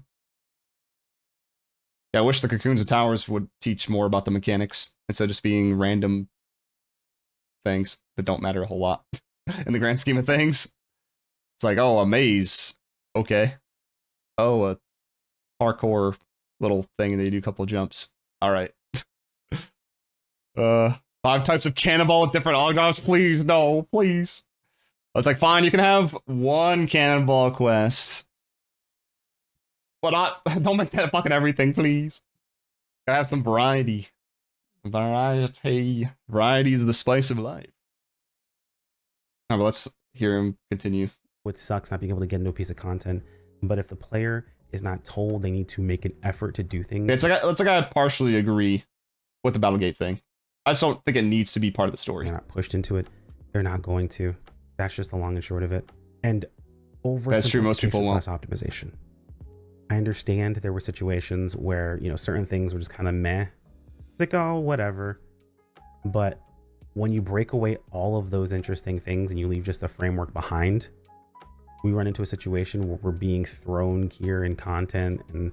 B: Yeah, I wish the Cocoons of Towers would teach more about the mechanics instead of just being random things that don't matter a whole lot in the grand scheme of things. It's like, oh, a maze. Okay. Oh, a parkour little thing and they do a couple of jumps. All right. 5 types of cannonball with different augments. Please, no, please. It's like, fine, you can have 1 cannonball quest. But don't make that fucking everything, please. Gotta have some variety. Variety. Variety is the spice of life. All right, but let's hear him continue.
A: What sucks not being able to get into a piece of content, but if the player is not told they need to make an effort to do things.
B: It's like I partially agree with the Battlegate thing. I just don't think it needs to be part of the story.
A: They're not pushed into it. They're not going to. That's just the long and short of it. And over
B: that's true. Most people won't.
A: Less optimization. I understand there were situations where, you know, certain things were just kind of meh. It's like, oh, whatever. But when you break away all of those interesting things and you leave just the framework behind, we run into a situation where we're being thrown here in content and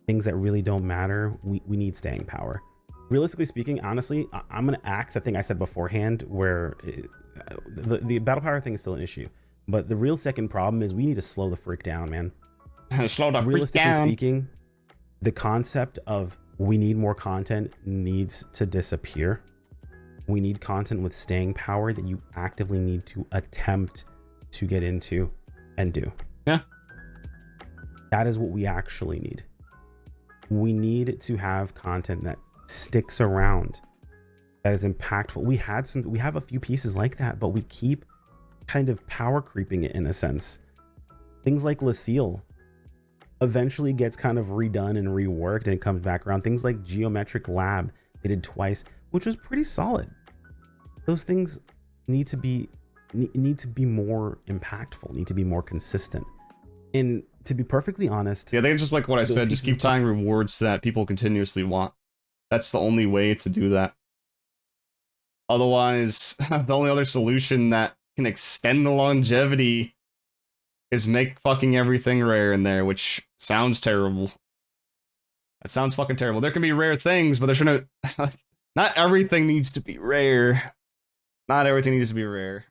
A: things that really don't matter. We need staying power. Realistically speaking, honestly, I'm going to axe, I think I said beforehand, where the battle power thing is still an issue. But the real second problem is we need to slow the freak down, man.
B: Slow the freak
A: Realistically
B: down.
A: speaking, the concept of we need more content needs to disappear. We need content with staying power that you actively need to attempt to get into and do.
B: Yeah.
A: That is what we actually need. We need to have content that sticks around, that is impactful. We have a few pieces like that, but we keep kind of power creeping it in a sense. Things like Lucille eventually gets kind of redone and reworked and it comes back around. Things like Geometric Lab, they did twice, which was pretty solid. Those things need to be more impactful, need to be more consistent. And to be perfectly honest,
B: yeah, I think it's just like what I said, just keep tying rewards that people continuously want. That's the only way to do that. Otherwise, the only other solution that can extend the longevity is make fucking everything rare in there, which sounds terrible. That sounds fucking terrible. There can be rare things, but there shouldn't. Not everything needs to be rare. Not everything needs to be rare.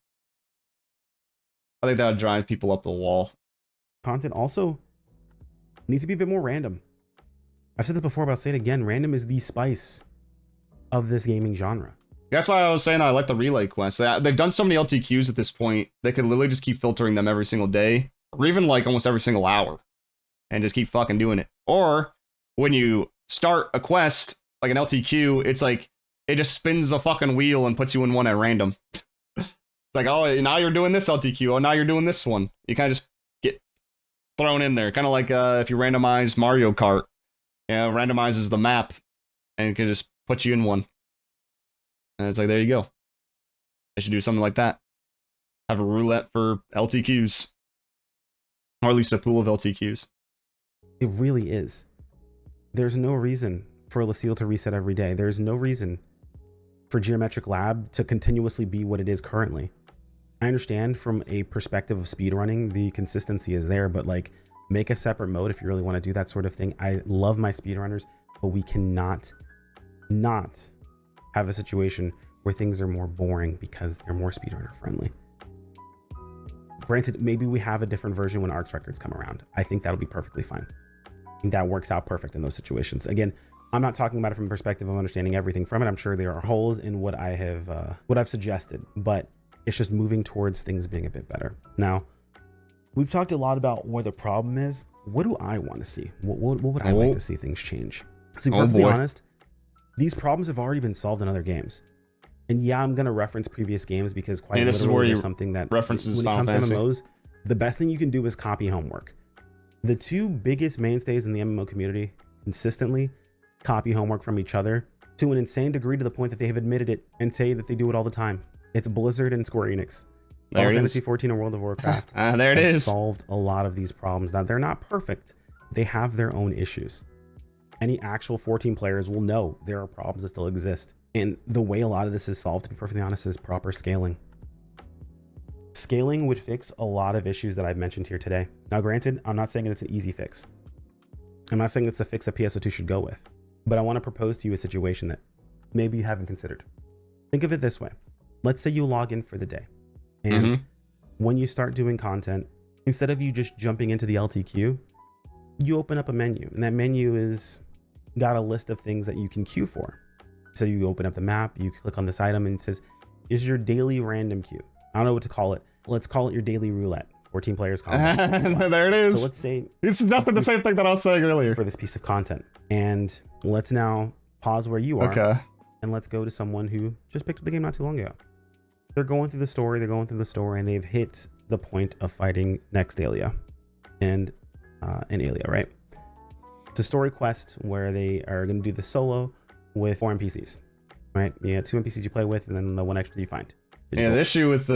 B: I think that would drive people up the wall.
A: Content also needs to be a bit more random. I've said this before, but I'll say it again. Random is the spice of this gaming genre.
B: That's why I was saying I like the relay quests. They've done so many LTQs at this point, they could literally just keep filtering them every single day, or even like almost every single hour, and just keep fucking doing it. Or when you start a quest, like an LTQ, it's like, it just spins the fucking wheel and puts you in one at random. It's like, oh, now you're doing this LTQ, oh, now you're doing this one. You kind of just get thrown in there. Kind of like if you randomize Mario Kart. Yeah, randomizes the map, and it can just put you in one. And it's like, there you go. They should do something like that. Have a roulette for LTQs. Or at least a pool of LTQs.
A: It really is. There's no reason for Lucille to reset every day. There's no reason for Geometric Lab to continuously be what it is currently. I understand from a perspective of speedrunning, the consistency is there, but like, make a separate mode if you really want to do that sort of thing. I love my speedrunners, but we cannot not have a situation where things are more boring because they're more speedrunner friendly. Granted, maybe we have a different version when ARCS records come around. I think that'll be perfectly fine. I think that works out perfect in those situations. Again, I'm not talking about it from the perspective of understanding everything from it. I'm sure there are holes in what I've suggested, but it's just moving towards things being a bit better. Now, we've talked a lot about where the problem is. What do I want to see? What would I like to see things change? To be perfectly honest, these problems have already been solved in other games. And yeah, I'm going to reference previous games because quite literally there's something that
B: references
A: when it comes
B: Phantasy.
A: to MMOs, the best thing you can do is copy homework. The two biggest mainstays in the MMO community consistently copy homework from each other to an insane degree, to the point that they have admitted it and say that they do it all the time. It's Blizzard and Square Enix. Final Fantasy 14 or World of Warcraft.
B: There it is.
A: Solved a lot of these problems. Now, they're not perfect. They have their own issues. Any actual 14 players will know there are problems that still exist. And the way a lot of this is solved, to be perfectly honest, is proper scaling. Scaling would fix a lot of issues that I've mentioned here today. Now, granted, I'm not saying it's an easy fix. I'm not saying it's the fix that PSO2 should go with, but I want to propose to you a situation that maybe you haven't considered. Think of it this way. Let's say you log in for the day, and when you start doing content, instead of you just jumping into the LTQ, you open up a menu, and that menu is got a list of things that you can queue for. So you open up the map, you click on this item, and it says, is your daily random queue. I don't know what to call it. Let's call it your daily roulette. 14 players combat.
B: There it is.
A: So let's say
B: it's nothing the same thing that I was saying earlier
A: for this piece of content. And let's now pause where you are.
B: Okay.
A: And let's go to someone who just picked up the game not too long ago. They're going through the story, and they've hit the point of fighting Nextalia and Alia, right? It's a story quest where they are going to do the solo with 4 NPCs, right? Yeah, 2 NPCs you play with, and then the 1 extra you find.
B: Yeah, the issue with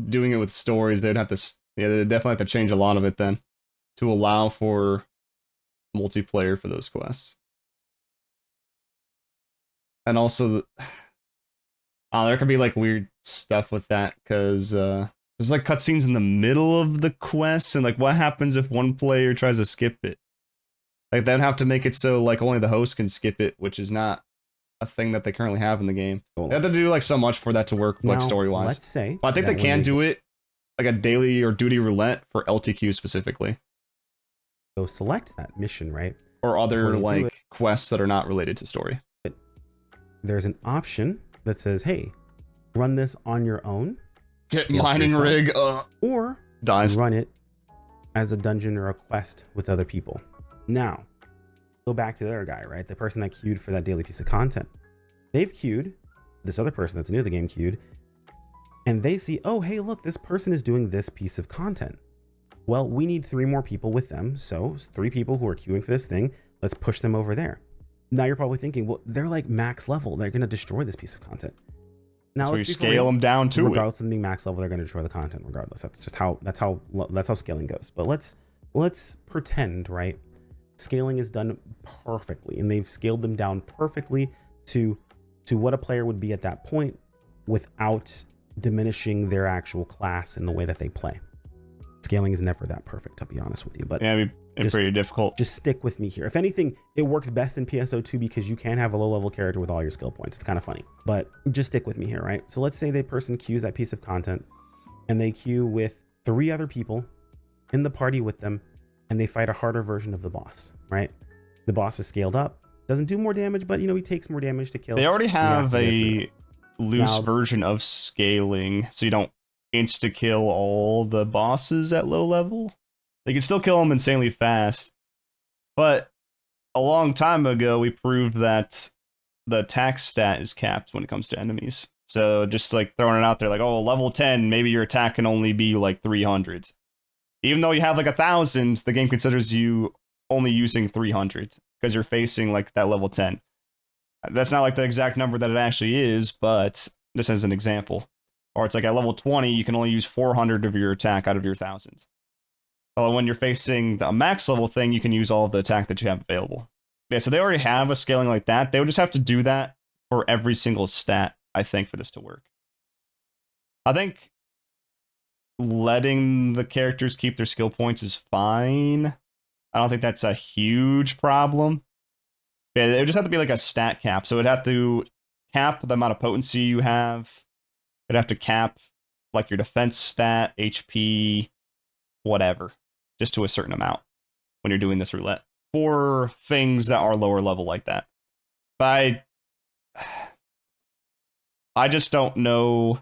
B: doing it with stories, they'd definitely have to change a lot of it then to allow for multiplayer for those quests. And also, there could be like weird stuff with that because there's like cutscenes in the middle of the quests, and like what happens if one player tries to skip it? Like they'd have to make it so like only the host can skip it, which is not a thing that they currently have in the game. Cool. They have to do like so much for that to work, like story wise.
A: Let's say,
B: but I think they can do it like a daily or duty roulette for LTQ specifically.
A: So select that mission, right?
B: Or other like quests that are not related to story.
A: There's an option that says, hey, run this on your own.
B: Get mining rig.
A: Or
B: dies.
A: Run it as a dungeon or a quest with other people. Now, go back to the other guy, right? The person that queued for that daily piece of content. They've queued. This other person that's new to the game queued. And they see, oh, hey, look, this person is doing this piece of content. Well, we need 3 more people with them. So 3 people who are queuing for this thing. Let's push them over there. Now you're probably thinking, well, they're like max level. They're going to destroy this piece of content. Now
B: so you scale them down to
A: regardless of being max level, they're going to destroy the content regardless. That's just how scaling goes. But let's pretend, right? Scaling is done perfectly, and they've scaled them down perfectly to what a player would be at that point without diminishing their actual class in the way that they play. Scaling is never that perfect, to be honest with you. But
B: yeah, it's pretty difficult.
A: Just stick with me here. If anything, it works best in PSO2 because you can have a low-level character with all your skill points. It's kind of funny, but just stick with me here, right? So let's say the person queues that piece of content, and they queue with 3 other people in the party with them, and they fight a harder version of the boss, right? The boss is scaled up, doesn't do more damage, but he takes more damage to kill.
B: They already have a loose version of scaling, so you don't insta-kill all the bosses at low level. They can still kill them insanely fast, but a long time ago we proved that the attack stat is capped when it comes to enemies. So just like throwing it out there, like, oh, level 10, maybe your attack can only be like 300. Even though you have like 1,000, the game considers you only using 300 because you're facing like that level 10. That's not like the exact number that it actually is, but just as an example. Or it's like at level 20, you can only use 400 of your attack out of your 1,000. Well, when you're facing the max level thing, you can use all of the attack that you have available. Yeah, so they already have a scaling like that. They would just have to do that for every single stat, I think, for this to work. I think letting the characters keep their skill points is fine. I don't think that's a huge problem. Yeah, it would just have to be like a stat cap. So it'd have to cap the amount of potency you have. It'd have to cap like your defense stat, HP, whatever, just to a certain amount when you're doing this roulette for things that are lower level like that. But I just don't know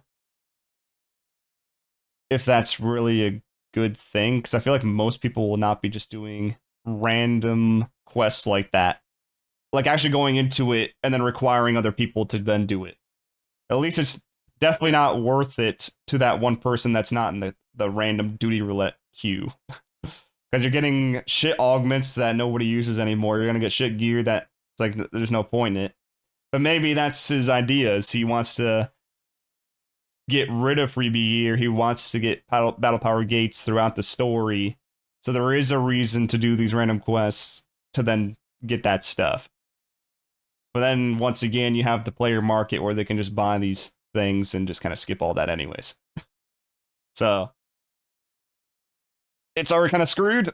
B: if that's really a good thing, because I feel like most people will not be just doing random quests like that. Like actually going into it and then requiring other people to then do it. At least it's definitely not worth it to that one person that's not in the random duty roulette queue. Because you're getting shit augments that nobody uses anymore. You're going to get shit gear that it's like there's no point in it. But maybe that's his idea, is he wants to get rid of freebie gear. He wants to get battle power gates throughout the story. So there is a reason to do these random quests to then get that stuff. But then once again, you have the player market where they can just buy these things and just kind of skip all that anyways. So it's already kind of screwed.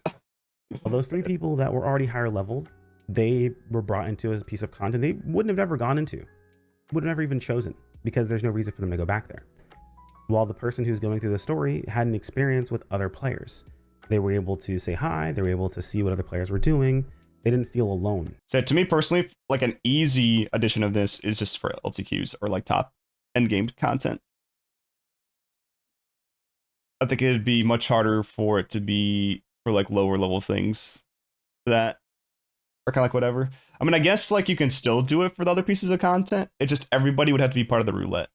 A: Well, those 3 people that were already higher level, they were brought into a piece of content they wouldn't have ever gone into, would have never even chosen, because there's no reason for them to go back there. While the person who's going through the story had an experience with other players. They were able to say hi, they were able to see what other players were doing. They didn't feel alone.
B: So to me personally, like an easy addition of this is just for LTQs or like top end game content. I think it'd be much harder for it to be for like lower level things that are kind of like whatever. I mean, I guess like you can still do it for the other pieces of content. It just everybody would have to be part of the roulette.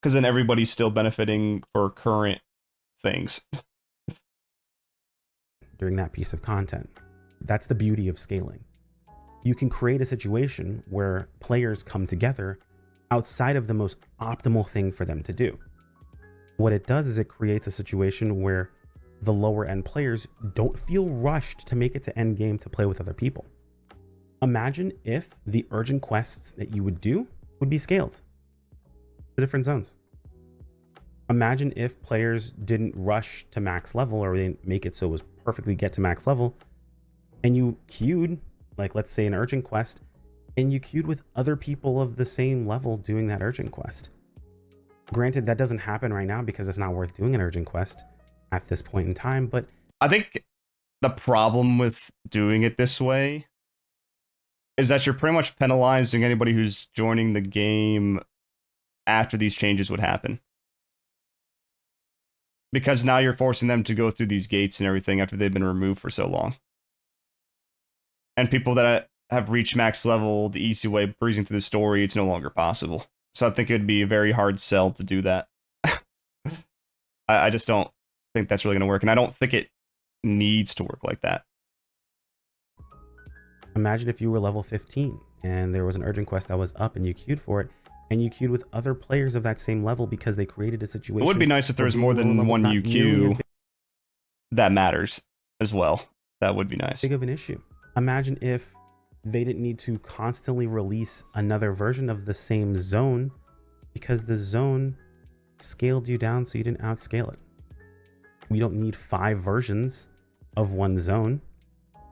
B: Because then everybody's still benefiting for current things.
A: During that piece of content. That's the beauty of scaling. You can create a situation where players come together outside of the most optimal thing for them to do. What it does is it creates a situation where the lower end players don't feel rushed to make it to end game to play with other people. Imagine if the urgent quests that you would do would be scaled to different zones. Imagine if players didn't rush to max level, or they didn't make it so it was perfectly get to max level, and you queued, like let's say an urgent quest, and you queued with other people of the same level doing that urgent quest. Granted, that doesn't happen right now because it's not worth doing an urgent quest at this point in time, but
B: I think the problem with doing it this way is that you're pretty much penalizing anybody who's joining the game after these changes would happen. Because now you're forcing them to go through these gates and everything after they've been removed for so long. And people that have reached max level the easy way, breezing through the story, it's no longer possible. So I think it'd be a very hard sell to do that. I just don't think that's really going to work. And I don't think it needs to work like that.
A: Imagine if you were level 15 and there was an urgent quest that was up and you queued for it, and you queued with other players of that same level because they created a situation.
B: It would be nice if there was more than one UQ that matters as well. That would be nice.
A: Big of an issue. Imagine if they didn't need to constantly release another version of the same zone because the zone scaled you down so you didn't outscale it. We don't need 5 versions of one zone.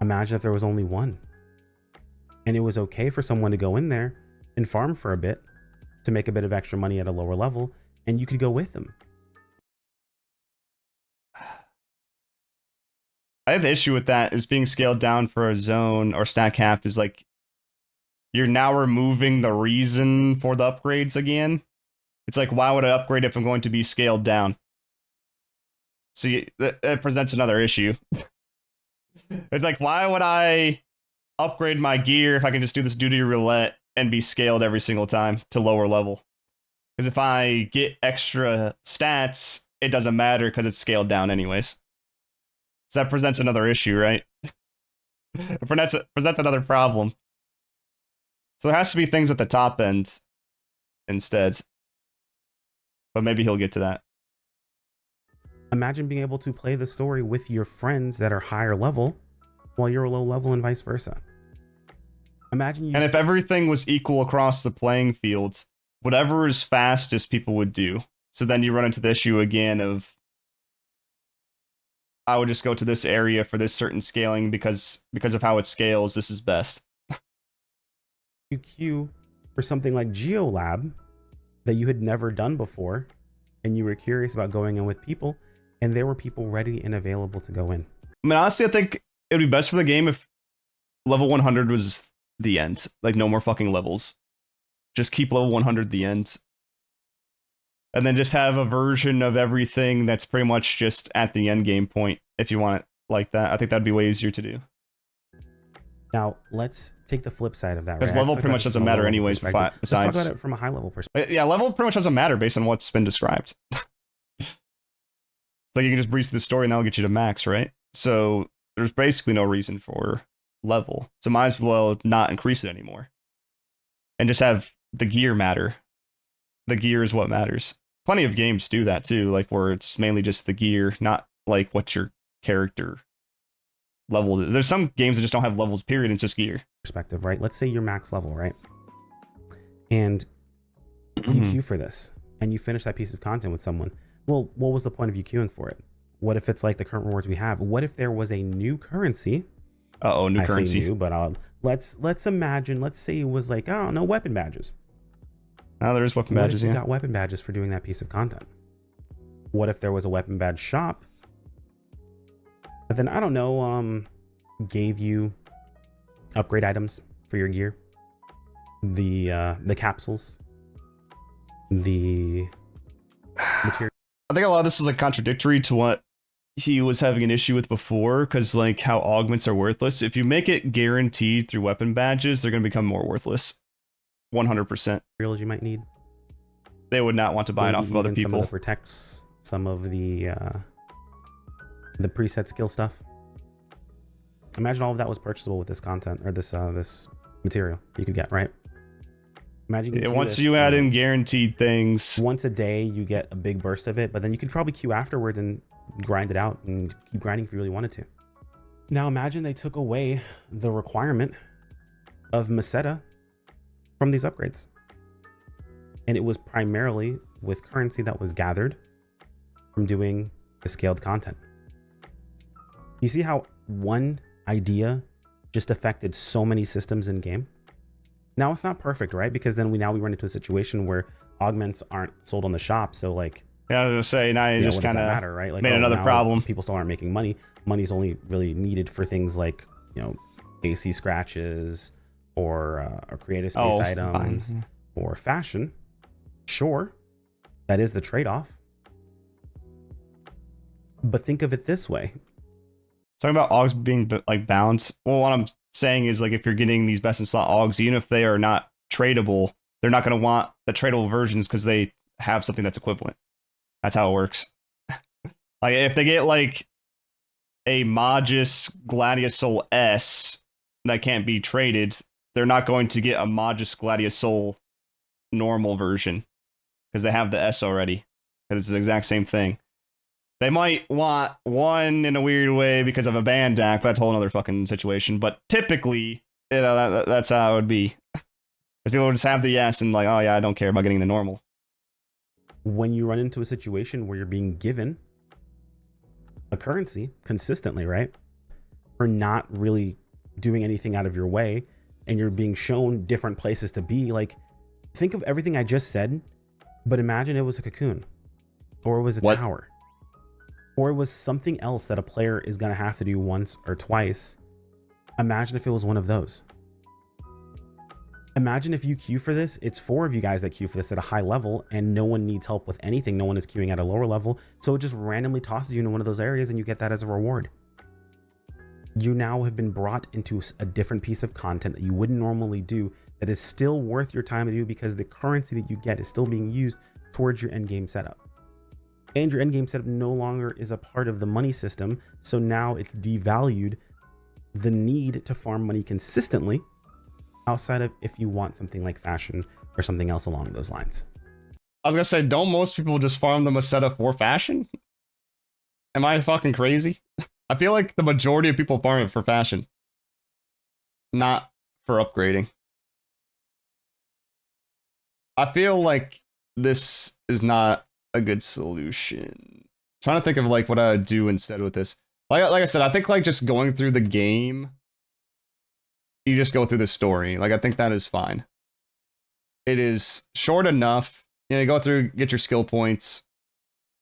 A: Imagine if there was only one. And it was okay for someone to go in there and farm for a bit to make a bit of extra money at a lower level, and you could go with them.
B: I have the issue with that is being scaled down for a zone or stack cap is like you're now removing the reason for the upgrades again. It's like, why would I upgrade if I'm going to be scaled down? See, that presents another issue. It's like, why would I upgrade my gear if I can just do this duty roulette and be scaled every single time to lower level? Because if I get extra stats, it doesn't matter because it's scaled down anyways. So that presents another issue, right? It presents another problem. So there has to be things at the top end instead. But maybe he'll get to that.
A: Imagine being able to play the story with your friends that are higher level while you're low level and vice versa. Imagine you...
B: And if everything was equal across the playing fields, whatever is fastest people would do. So then you run into the issue again of I would just go to this area for this certain scaling because of how it scales, this is best.
A: You queue for something like GeoLab that you had never done before, and you were curious about going in with people, and there were people ready and available to go in.
B: I mean, honestly, I think it would be best for the game if level 100 was the end. Like, no more fucking levels. Just keep level 100 the end. And then just have a version of everything that's pretty much just at the end game point, if you want it like that. I think that'd be way easier to do.
A: Now, let's take the flip side of that.
B: Because level pretty much doesn't matter anyways, besides...
A: Let's talk about it from a high level perspective.
B: Yeah, level pretty much doesn't matter based on what's been described. It's like you can just breeze through the story and that'll get you to max, right? So there's basically no reason for level. So might as well not increase it anymore. And just have the gear matter. The gear is what matters. Plenty of games do that too, like where it's mainly just the gear, not like what your character level is. There's some games that just don't have levels, period, it's just gear.
A: Perspective, right? Let's say you're max level, right? And you queue for this, and you finish that piece of content with someone. Well, what was the point of you queuing for it? What if it's like the current rewards we have? What if there was a new currency?
B: New
A: I
B: currency.
A: say new, but let's imagine. Let's say it was like, I don't know, weapon badges.
B: Oh, there is weapon
A: What
B: badges.
A: if you
B: Yeah.
A: got weapon badges for doing that piece of content? What if there was a weapon badge shop? But then I don't know, gave you upgrade items for your gear, the capsules, the material.
B: I think a lot of this is like contradictory to what he was having an issue with before, because like how augments are worthless. If you make it guaranteed through weapon badges, they're going to become more worthless. 100%.
A: materials you might need.
B: They would not want to buy it
A: Maybe
B: off of other
A: even some of
B: people.
A: the protects, some of the preset skill stuff. Imagine all of that was purchasable with this content, or this material you could get, right? Imagine you
B: Yeah,
A: queue
B: once
A: this,
B: you add
A: know,
B: in guaranteed things,
A: once a day, you get a big burst of it, but then you could probably queue afterwards and grind it out and keep grinding if you really wanted to. Now imagine they took away the requirement of Meseta from these upgrades, and it was primarily with currency that was gathered from doing the scaled content. You see how one idea just affected so many systems in game? Now it's not perfect, right? Because then we run into a situation where augments aren't sold on the shop. So like,
B: yeah, I was gonna say, now you just
A: what does
B: kind
A: that
B: of
A: matter, right? Like,
B: made another
A: now
B: problem.
A: people still aren't making money. Money's only really needed for things like, AC scratches or creative space items or fashion. Sure, that is the trade-off. But think of it this way.
B: Talking about augs being like balanced. Well, what I'm saying is like if you're getting these best in slot augs, even if they are not tradable, they're not going to want the tradable versions because they have something that's equivalent. That's how it works. Like if they get like a Magus Gladius Soul S that can't be traded, they're not going to get a Magus Gladius Soul normal version because they have the S already. Because it's the exact same thing. They might want one in a weird way because of a band deck, but that's a whole other fucking situation. But typically, that's how it would be. Because people would just have the S and like, oh yeah, I don't care about getting the normal.
A: When you run into a situation where you're being given a currency consistently, right, for not really doing anything out of your way, and you're being shown different places to be, like, think of everything I just said, but imagine it was a cocoon, or it was a tower, or it was something else that a player is going to have to do once or twice. Imagine if it was one of those. Imagine if you queue for this, it's 4 of you guys that queue for this at a high level, and no one needs help with anything. No one is queuing at a lower level. So it just randomly tosses you into one of those areas and you get that as a reward. You now have been brought into a different piece of content that you wouldn't normally do, that is still worth your time to do because the currency that you get is still being used towards your endgame setup. And your endgame setup no longer is a part of the money system. So now it's devalued the need to farm money consistently, outside of if you want something like fashion or something else along those lines.
B: I was gonna say, don't most people just farm them a setup for fashion? Am I fucking crazy? I feel like the majority of people farm it for fashion, not for upgrading. I feel like this is not a good solution. I'm trying to think of like what I would do instead with this. Like I said, I think like just going through the game, you just go through the story. Like I think that is fine. It is short enough. You go through, get your skill points.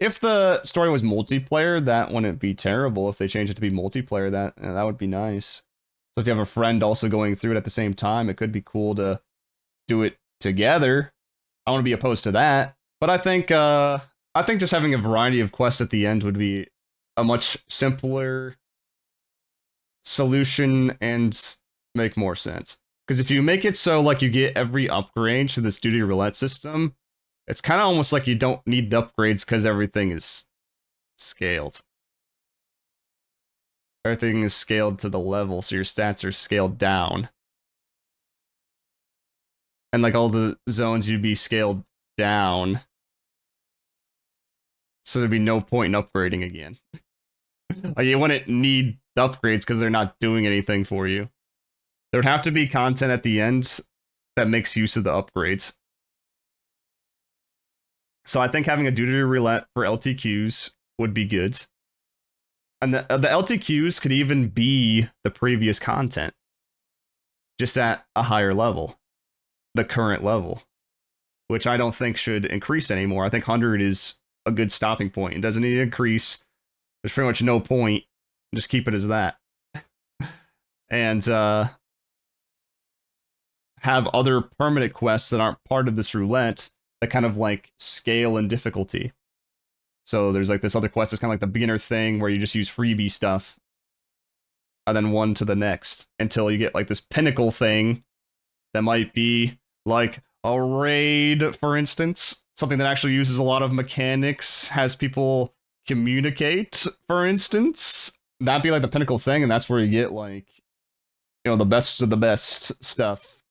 B: If the story was multiplayer, that wouldn't be terrible. If they changed it to be multiplayer, that would be nice. So if you have a friend also going through it at the same time, it could be cool to do it together. I want to be opposed to that. But I think just having a variety of quests at the end would be a much simpler solution and make more sense. Because if you make it so like you get every upgrade to the Studio Roulette system, it's kind of almost like you don't need the upgrades because everything is scaled. Everything is scaled to the level, so your stats are scaled down. And like all the zones, you'd be scaled down. So there'd be no point in upgrading again. Like you wouldn't need the upgrades because they're not doing anything for you. There would have to be content at the end that makes use of the upgrades. So I think having a duty roulette for LTQs would be good. And the LTQs could even be the previous content, just at a higher level, the current level, which I don't think should increase anymore. I think 100 is a good stopping point. It doesn't need to increase. There's pretty much no point. Just keep it as that. And have other permanent quests that aren't part of this roulette that kind of like scale in difficulty. So there's like this other quest that's kind of like the beginner thing where you just use freebie stuff and then one to the next until you get like this pinnacle thing that might be like a raid, for instance. Something that actually uses a lot of mechanics, has people communicate, for instance. That'd be like the pinnacle thing, and that's where you get like, you know, the best of the best stuff.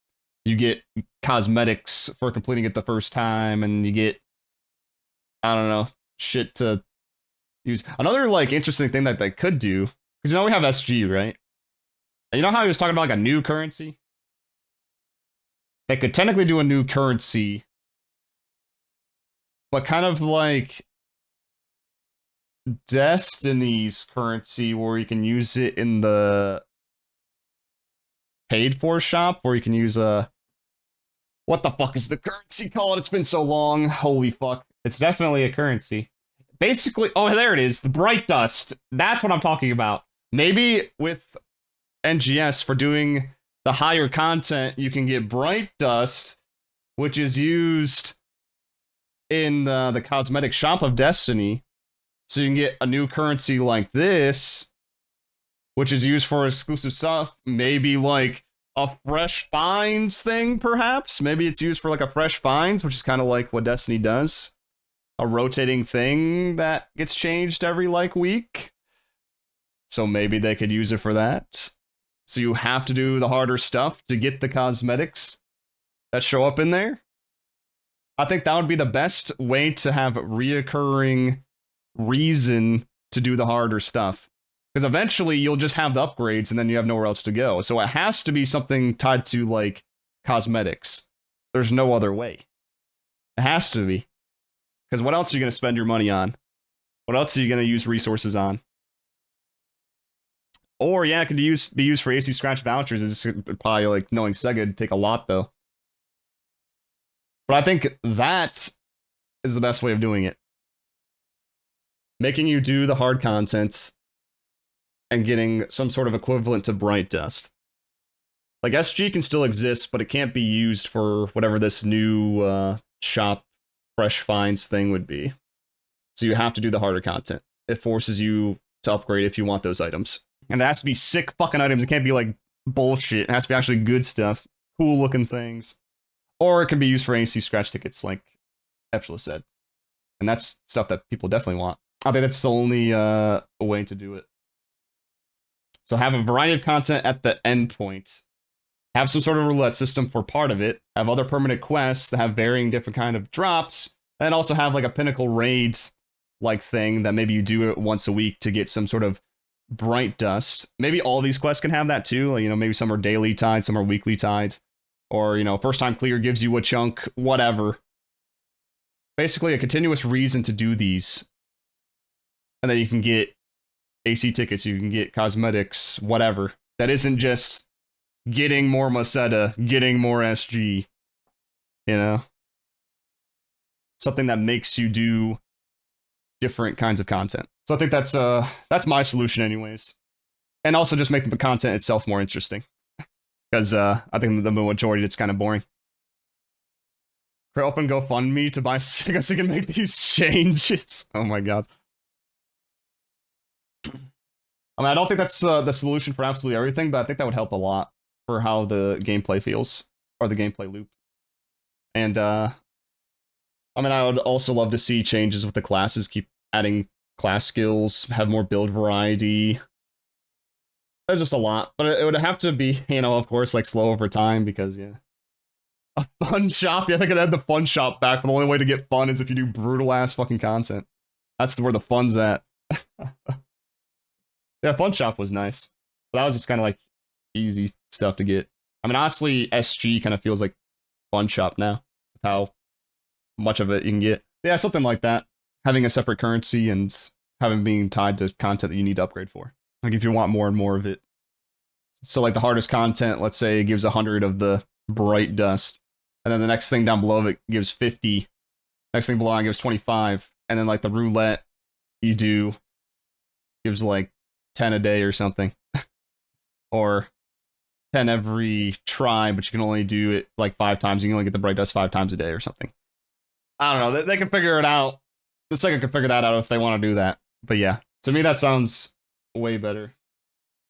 B: You get cosmetics for completing it the first time, and you get, I don't know, shit to use. Another like interesting thing that they could do, because you know we have SG, right? And you know how he was talking about like a new currency? They could technically do a new currency, but kind of like Destiny's currency, where you can use it in the paid for shop, where you can use a, what the fuck is the currency called? It's been so long. Holy fuck. It's definitely a currency. Basically, oh, there it is. The Bright Dust. That's what I'm talking about. Maybe with NGS, for doing the higher content, you can get Bright Dust, which is used in the cosmetic shop of Destiny. So you can get a new currency like this, which is used for exclusive stuff. Maybe like a fresh finds thing, perhaps. Maybe it's used for like a fresh finds, which is kind of like what Destiny does. A rotating thing that gets changed every like week. So maybe they could use it for that. So you have to do the harder stuff to get the cosmetics that show up in there. I think that would be the best way to have reoccurring reason to do the harder stuff. Because eventually you'll just have the upgrades and then you have nowhere else to go. So it has to be something tied to like cosmetics. There's no other way. It has to be. Because what else are you going to spend your money on? What else are you going to use resources on? Or yeah, it could be used for AC Scratch vouchers. It's probably like knowing SEGA would take a lot though. But I think that is the best way of doing it. Making you do the hard content and getting some sort of equivalent to Bright Dust. Like SG can still exist, but it can't be used for whatever this new shop fresh finds thing would be. So you have to do the harder content. It forces you to upgrade if you want those items. And it has to be sick fucking items. It can't be like bullshit. It has to be actually good stuff. Cool looking things. Or it can be used for AC Scratch tickets, like Epsula said. And that's stuff that people definitely want. I think that's the only way to do it. So have a variety of content at the end point. Have some sort of roulette system for part of it. Have other permanent quests that have varying different kind of drops. And also have like a pinnacle raid like thing that maybe you do it once a week to get some sort of Bright Dust. Maybe all these quests can have that too. Like, you know, maybe some are daily tied, some are weekly tied. Or, you know, first time clear gives you a chunk, whatever. Basically a continuous reason to do these. And then you can get AC tickets, you can get cosmetics, whatever. That isn't just getting more Maseta, getting more SG. You know? Something that makes you do different kinds of content. So I think that's my solution anyways. And also just make the content itself more interesting. Because I think the majority it's kind of boring. Open GoFundMe to buy SEGA so you can make these changes. Oh my god. I mean, I don't think that's the solution for absolutely everything, but I think that would help a lot for how the gameplay feels, or the gameplay loop. And, I mean, I would also love to see changes with the classes, keep adding class skills, have more build variety. There's just a lot, but it would have to be, you know, of course, like slow over time, because, yeah. A fun shop? Yeah, they could add the fun shop back, but the only way to get fun is if you do brutal-ass fucking content. That's where the fun's at. Yeah, fun shop was nice. But that was just kind of like easy stuff to get. I mean, honestly, SG kind of feels like fun shop now. With how much of it you can get. Yeah, something like that. Having a separate currency and having being tied to content that you need to upgrade for. Like if you want more and more of it. So like the hardest content, let's say, gives 100 of the bright dust, and then the next thing down below it gives 50. Next thing below it gives 25, and then like the roulette you do gives like 10 a day or something, or 10 every try, but you can only do it like 5 times. You can only get the bright dust 5 times a day or something. I don't know. They can figure it out. The SEGA can figure that out if they want to do that. But yeah, to me that sounds way better.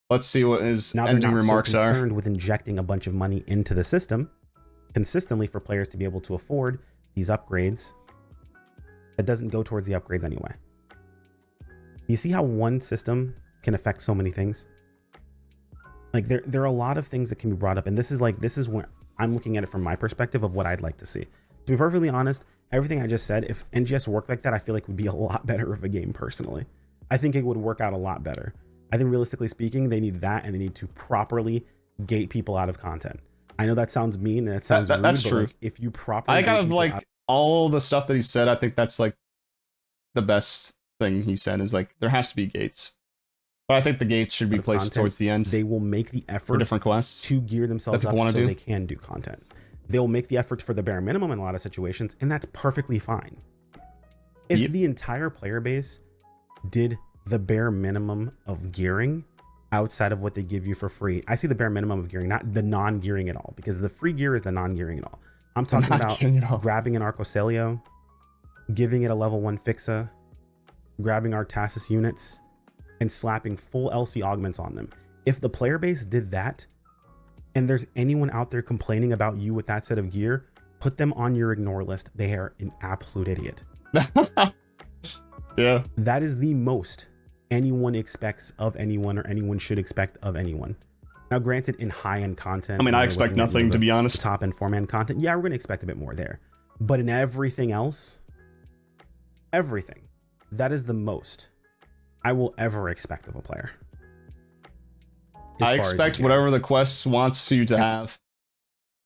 B: Let's see what his ending remarks are.
A: Now they're not so concerned with injecting a bunch of money into the system consistently for players to be able to afford these upgrades. That doesn't go towards the upgrades anyway. You see how one system can affect so many things? Like there are a lot of things that can be brought up, and this is when I'm looking at it from my perspective of what I'd like to see. To be perfectly honest, everything I just said, if NGS worked like that, I feel like would be a lot better of a game personally. I think it would work out a lot better. I think realistically speaking, they need that, and they need to properly gate people out of content. I know that sounds mean and that sounds rude,
B: that's
A: but
B: true.
A: Like, if you properly,
B: I kind of like all the stuff that he said. I think that's like the best thing he said is like there has to be gates, but I think the gates should be placed content, towards the end.
A: They will make the effort
B: for different quests
A: to gear themselves up so they can do content. They'll make the effort for the bare minimum in a lot of situations, and that's perfectly fine. If the entire player base did the bare minimum of gearing outside of what they give you for free, I see the bare minimum of gearing, not the non-gearing at all, because the free gear is the non-gearing at all. I'm talking about grabbing an Arcocelio, giving it a level 1 Fixa, grabbing Artasis units, and slapping full LC augments on them. If the player base did that, and there's anyone out there complaining about you with that set of gear, put them on your ignore list. They are an absolute idiot.
B: Yeah.
A: That is the most anyone expects of anyone, or anyone should expect of anyone. Now, granted, in high-end content,
B: I mean, I expect nothing, to be honest.
A: Top-end 4-man content, yeah, we're going to expect a bit more there. But in everything else, everything, that is the most I will ever expect of a player.
B: I expect whatever the quest wants you to have.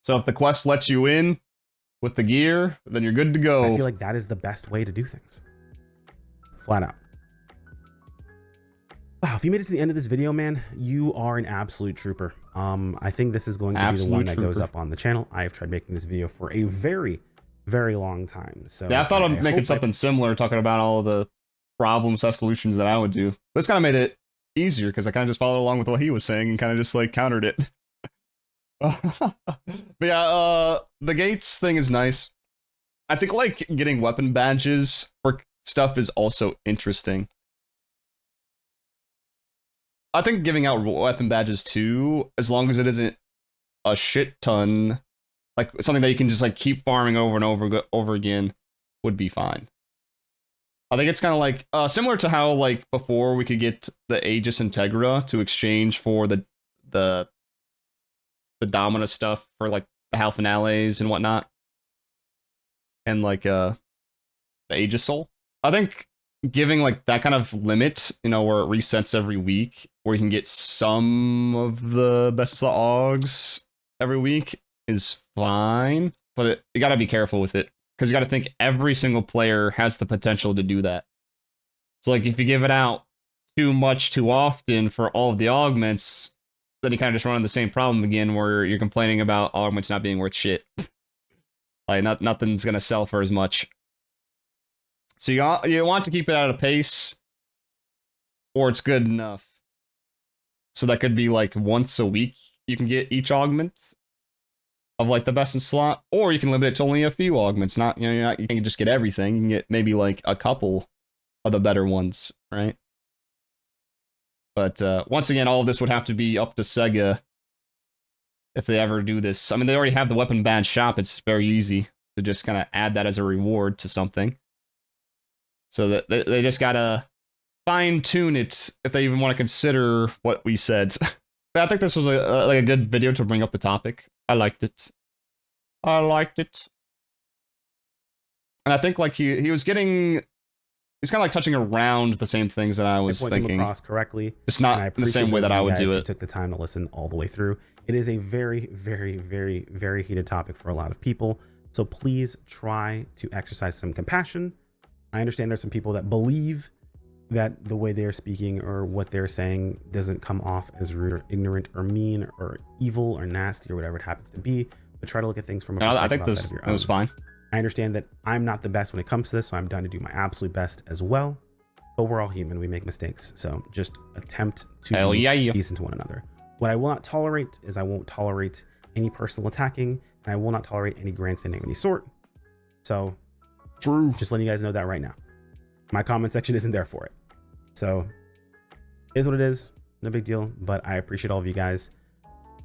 B: So if the quest lets you in with the gear, then you're good to go.
A: I feel like that is the best way to do things. Flat out. Wow, if you made it to the end of this video, man, you are an absolute trooper. I think this is going to be the one that goes up on the channel. I have tried making this video for a very, very long time. So
B: yeah, I thought I'd make it something similar, talking about all the problems and solutions that I would do. This kind of made it easier because I kind of just followed along with what he was saying and kind of just like countered it. But yeah, the gates thing is nice. I think like getting weapon badges for stuff is also interesting. I think giving out weapon badges too, as long as it isn't a shit ton, like something that you can just like keep farming over and over again, would be fine. I think it's kind of like similar to how like before we could get the Aegis Integra to exchange for the Domina stuff for like the Hal Finales and whatnot, and like the Aegis Soul. I think giving like that kind of limit, you know, where it resets every week, where you can get some of the best of the Augs every week is fine, but you gotta be careful with it, because you gotta think every single player has the potential to do that. So like if you give it out too much too often for all of the augments, then you kind of just run into the same problem again, where you're complaining about augments not being worth shit. Like nothing's gonna sell for as much. So you want to keep it at a pace, or it's good enough. So that could be like once a week you can get each augment of like the best in slot, or you can limit it to only a few augments. Not, you know, you can just get everything. You can get maybe like a couple of the better ones, right? But once again, all of this would have to be up to SEGA if they ever do this. I mean, they already have the weapon badge shop. It's very easy to just kind of add that as a reward to something. So that they just gotta fine tune it if they even want to consider what we said. But I think this was like a good video to bring up the topic. I liked it. I liked it. And I think like he was getting, he's kind of like touching around the same things that I was thinking.
A: Across correctly.
B: It's not in the same way that I would do it.
A: Took the time to listen all the way through. It is a very, very, very, very heated topic for a lot of people. So please try to exercise some compassion. I understand there's some people that believe that the way they're speaking or what they're saying doesn't come off as rude or ignorant or mean or evil or nasty or whatever it happens to be, but try to look at things from a perspective
B: I think
A: outside of your
B: it
A: own.
B: was fine.
A: I understand that I'm not the best when it comes to this, so I'm down to do my absolute best as well. But we're all human, we make mistakes, so just attempt to be decent to one another. What I will not tolerate is I won't tolerate any personal attacking, and I will not tolerate any grandstanding of any sort. So
B: True.
A: just letting you guys know that right now. My comment section isn't there for it. So it is what it is. No big deal, but I appreciate all of you guys.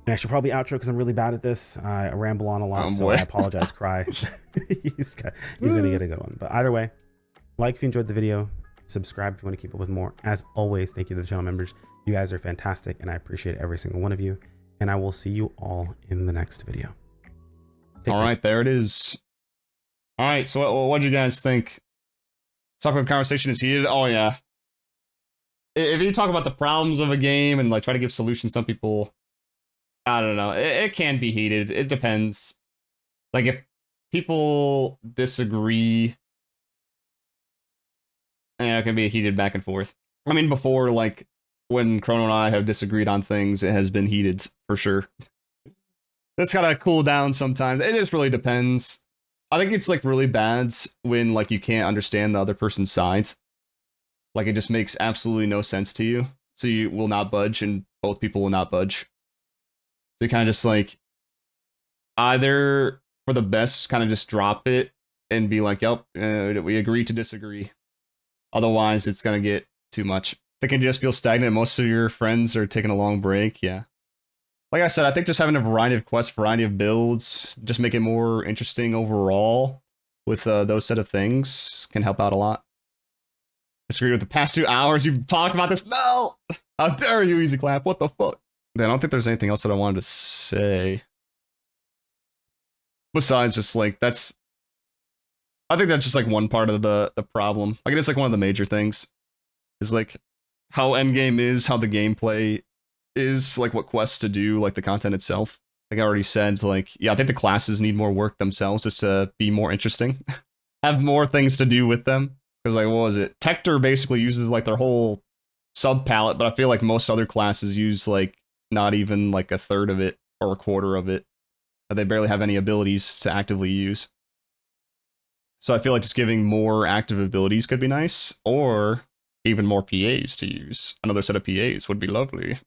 A: And I should probably outro because I'm really bad at this. I ramble on a lot, so I apologize, Cry. he's gonna get a good one. But either way, like if you enjoyed the video, subscribe if you want to keep up with more. As always, thank you to the channel members. You guys are fantastic, and I appreciate every single one of you. And I will see you all in the next video.
B: All right, there it is. All right, so what do you guys think? Topic of conversation is heated. Oh yeah. If you talk about the problems of a game and like try to give solutions, some people, I don't know, it can be heated. It depends. Like if people disagree, it can be a heated back and forth. I mean, before, like when Chrono and I have disagreed on things, it has been heated for sure. That's gotta cool down sometimes. It just really depends. I think it's like really bad when like you can't understand the other person's sides. Like it just makes absolutely no sense to you. So you will not budge and both people will not budge. So you kind of just like either for the best kind of just drop it and be like, yep, we agree to disagree. Otherwise it's going to get too much. They can just feel stagnant. Most of your friends are taking a long break. Yeah. Like I said, I think just having a variety of quests, variety of builds, just make it more interesting overall with those set of things can help out a lot. Disagree with the past 2 hours you've talked about this? No! How dare you, Easy Clap? What the fuck? I don't think there's anything else that I wanted to say. Besides just like, I think that's just like one part of the problem. Like it is like one of the major things. Is like how endgame is, how the gameplay is, like what quests to do, like the content itself. Like I already said, like, yeah, I think the classes need more work themselves just to be more interesting. Have more things to do with them. Because like, what was it? Tector basically uses like their whole sub palette, but I feel like most other classes use like not even like a third of it or a quarter of it. They barely have any abilities to actively use. So I feel like just giving more active abilities could be nice, or even more PAs to use. Another set of PAs would be lovely.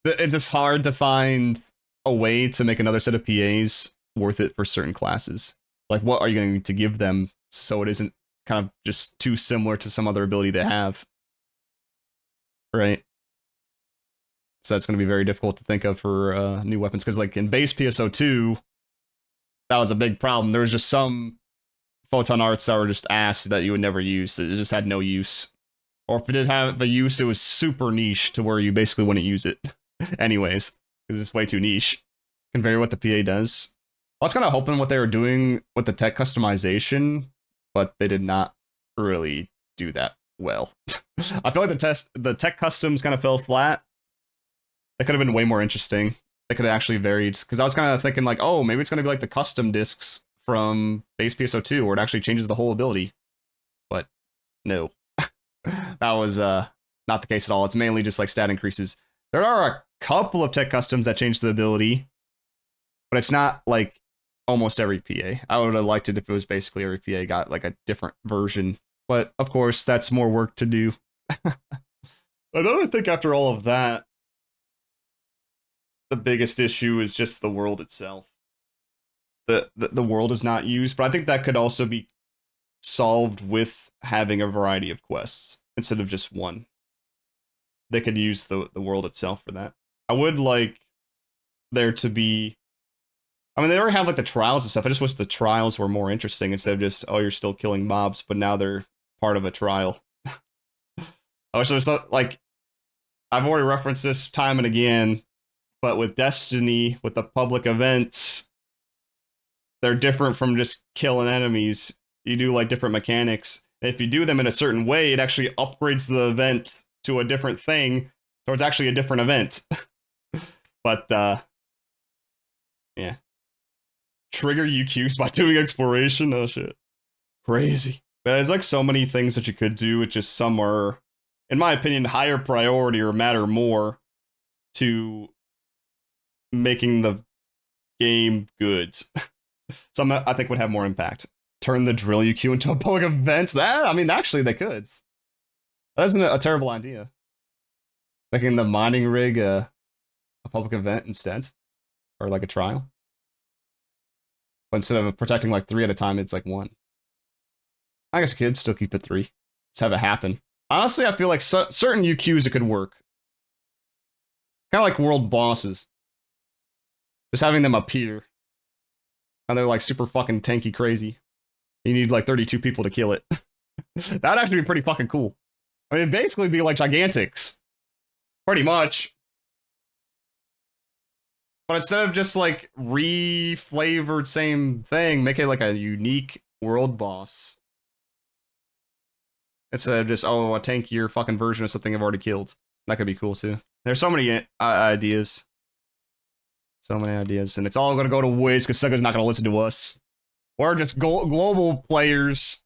B: It's just hard to find a way to make another set of PAs worth it for certain classes. Like, what are you going to give them so it isn't kind of just too similar to some other ability they have? Right? So that's going to be very difficult to think of for new weapons. Because, like, in base PSO2, that was a big problem. There was just some photon arts that were just ass that you would never use. It just had no use. Or if it did have a use, it was super niche to where you basically wouldn't use it. Anyways, because it's way too niche. Can vary what the PA does. I was kind of hoping what they were doing with the tech customization, but they did not really do that well. I feel like the tech customs kind of fell flat. They could have been way more interesting. They could have actually varied, because I was kind of thinking like, oh, maybe it's going to be like the custom discs from base PSO2, where it actually changes the whole ability. But no, that was not the case at all. It's mainly just like stat increases. There are a couple of tech customs that change the ability, but it's not like almost every PA. I would have liked it if it was basically every PA got like a different version. But of course, that's more work to do. I don't think after all of that, the biggest issue is just the world itself. The world is not used, but I think that could also be solved with having a variety of quests instead of just one. They could use the world itself for that. I would like there to be, I mean, they already have like the trials and stuff. I just wish the trials were more interesting instead of just, oh, you're still killing mobs, but now they're part of a trial. I wish there was like, I've already referenced this time and again, but with Destiny, with the public events, they're different from just killing enemies. You do like different mechanics. If you do them in a certain way, it actually upgrades the event to a different thing, so it's actually a different event. But yeah, trigger UQs by doing exploration. Oh shit, crazy. There's like so many things that you could do. It's just some are, in my opinion, higher priority or matter more to making the game good. Some I think would have more impact. Turn the drill UQ into a public event. That, I mean, actually they could. That isn't a terrible idea. Making the mining rig a public event instead, or like a trial. But instead of protecting like 3 at a time, it's like 1. I guess you could still keep it 3. Just have it happen. Honestly, I feel like certain UQs it could work. Kind of like world bosses. Just having them appear. And they're like super fucking tanky crazy. You need like 32 people to kill it. That'd actually be pretty fucking cool. I mean, it'd basically be like Gigantics. Pretty much. But instead of just like re-flavored same thing, make it like a unique world boss. Instead of just, oh, a tankier fucking version of something I've already killed. That could be cool too. There's so many ideas. So many ideas. And it's all going to go to waste because SEGA's not going to listen to us. We're just global players